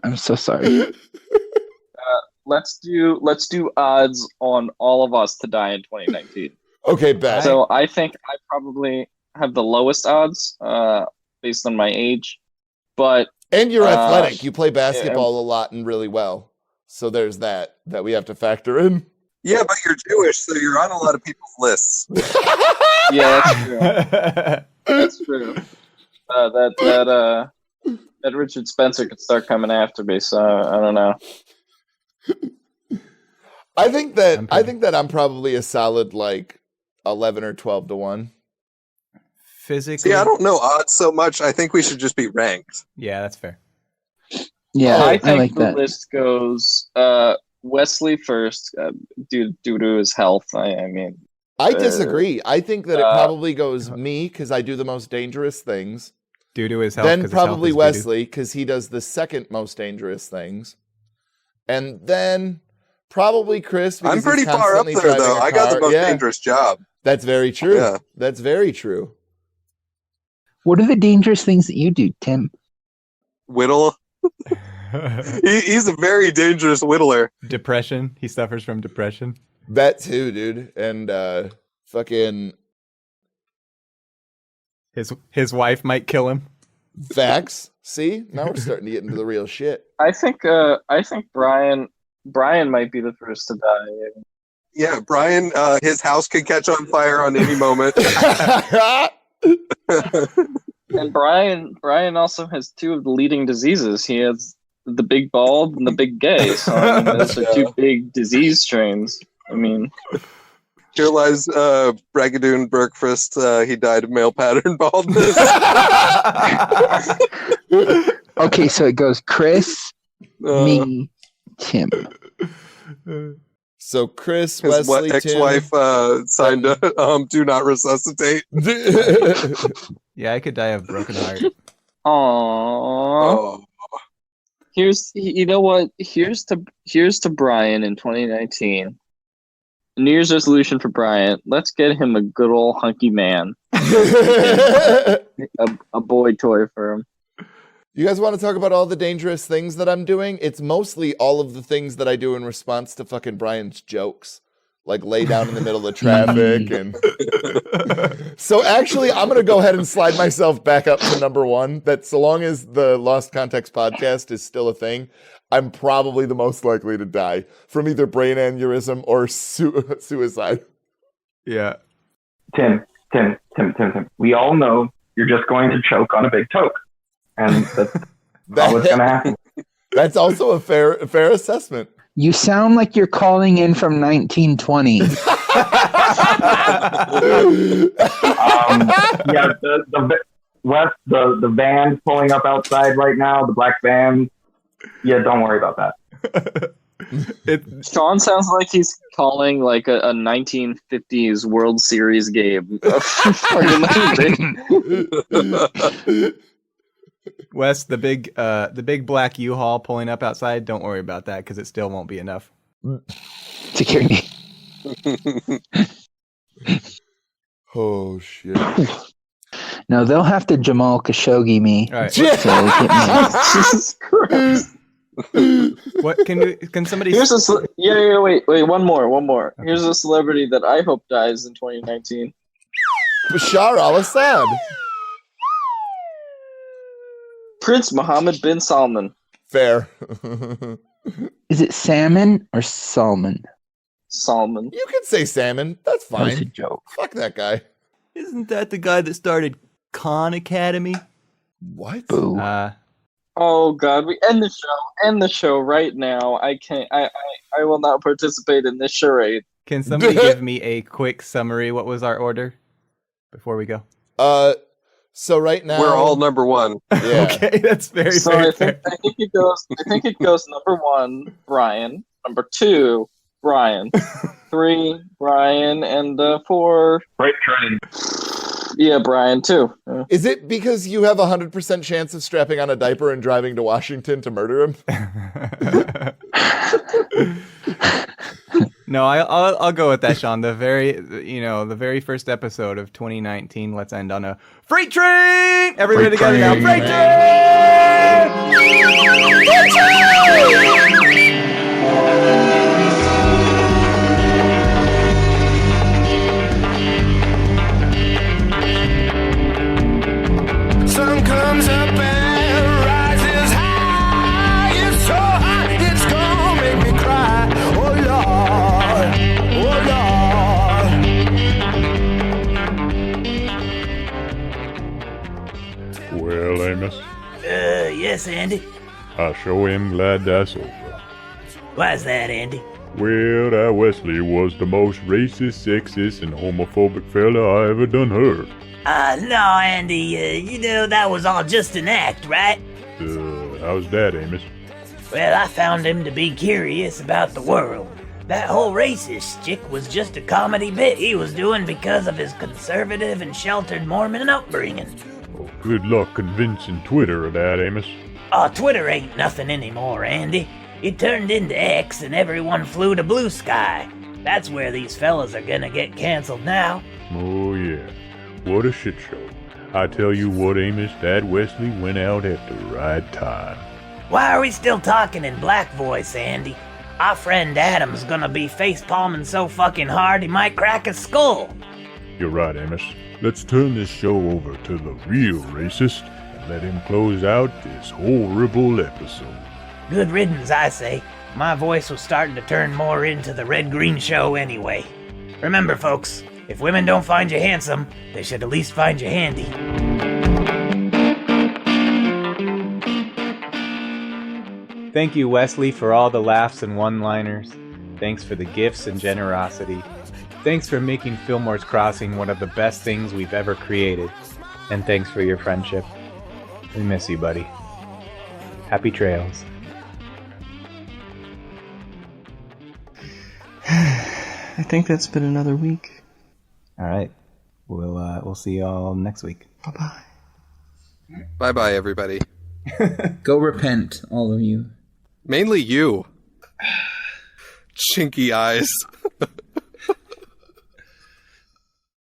I'm so sorry. Let's do odds on all of us to die in 2019. Okay, bet. So I think I probably have the lowest odds based on my age, but you're athletic. You play basketball a lot and really well. So there's that we have to factor in. Yeah, but you're Jewish, so you're on a lot of people's lists. Yeah, that's true. That's true. That Richard Spencer could start coming after me. So I don't know. I think that I'm probably a solid like 11 or 12-1. Physically, see, I don't know odds so much. I think we should just be ranked. Yeah, that's fair. Yeah, I think like the that. list goes Wesley first due to his health. I mean, I disagree. I think that it probably goes me because I do the most dangerous things. Due to his health. Then probably Wesley because he does the second most dangerous things. And then probably Chris. Because I'm pretty he's far up constantly there, driving though. a I got the car. most dangerous job. That's very true. Yeah. That's very true. What are the dangerous things that you do, Tim? Whittle. He's a very dangerous whittler. Depression. He suffers from depression. That too, dude. And fucking his wife might kill him. Facts. See, now we're starting to get into the real shit. I think Brian might be the first to die. Yeah, Brian. His house could catch on fire on any moment. And Brian also has two of the leading diseases. He has the big bald and the big gay. So I mean, those are two big disease strains. I mean, here lies Brigadoon Berkfist. He died of male pattern baldness. Okay, so it goes Chris, me, Tim. So Chris, his Wesley, ex-wife signed a do not resuscitate. Yeah, I could die of broken heart. Aww. Oh. You know what? Here's to Brian in 2019. New Year's resolution for Brian: let's get him a good old hunky man, a boy toy for him. You guys want to talk about all the dangerous things that I'm doing? It's mostly all of the things that I do in response to fucking Brian's jokes. Like lay down in the middle of traffic. And so actually, I'm going to go ahead and slide myself back up to number 1. That so long as the Lost Context podcast is still a thing, I'm probably the most likely to die from either brain aneurysm or suicide. Yeah. Tim. We all know you're just going to choke on a big toke. And that's all that's going to happen. That's also a fair assessment. You sound like you're calling in from 1920. Yeah, the van's pulling up outside right now, the black van. Yeah, don't worry about that. Sean sounds like he's calling like a 1950s World Series game. Wes, the big black U-Haul pulling up outside. Don't worry about that because it still won't be enough. Security. Oh shit! No, they'll have to Jamal Khashoggi me. All right. Jesus Christ! What can somebody? Here's wait, one more. Okay. Here's a celebrity that I hope dies in 2019. Bashar al-Assad. Prince Mohammed bin Salman. Fair. Is it salmon or salmon? Salmon. You can say salmon. That's That was a fine. joke. Fuck that guy. Isn't that the guy that started Khan Academy? What? Boo. Oh God, we end the show. End the show right now. I can't. I will not participate in this charade. Can somebody give me a quick summary? What was our order before we go? So right now We're all number one. Yeah. Okay, that's very So very I think it goes number 1, Brian. Number 2, Brian. 3, Brian, and 4. Freight train. Yeah, Brian too. Yeah. Is it because you have 100% chance of strapping on a diaper and driving to Washington to murder him? No, I'll go with that, Sean. The very first episode of 2019. Let's end on a freight train. Everybody together now, freight train! Freight train! Sun comes up and rises high. It's so hot, it's gonna make me cry. Oh Lord, oh Lord. Well, Amos, Yes, Andy. I sure am glad that's over. Why's that, Andy? Well, that Wesley was the most racist, sexist, and homophobic fella I ever done heard. No, Andy, that was all just an act, right? How's that, Amos? Well, I found him to be curious about the world. That whole racist chick was just a comedy bit he was doing because of his conservative and sheltered Mormon upbringing. Oh, good luck convincing Twitter of that, Amos. Oh, Twitter ain't nothing anymore, Andy. It turned into X and everyone flew to Blue Sky. That's where these fellas are gonna get canceled now. Oh, yeah. What a shit show. I tell you what, Amos, that Wesley went out at the right time. Why are we still talking in black voice, Andy? Our friend Adam's gonna be face-palming so fucking hard he might crack his skull. You're right, Amos. Let's turn this show over to the real racist and let him close out this horrible episode. Good riddance, I say. My voice was starting to turn more into the red-green show anyway. Remember, folks, if women don't find you handsome, they should at least find you handy. Thank you, Wesley, for all the laughs and one-liners. Thanks for the gifts and generosity. Thanks for making Fillmore's Crossing one of the best things we've ever created. And thanks for your friendship. We miss you, buddy. Happy trails. I think that's been another week. All right. We'll see y'all next week. Bye-bye. Bye-bye, everybody. Go repent, all of you. Mainly you. Chinky eyes.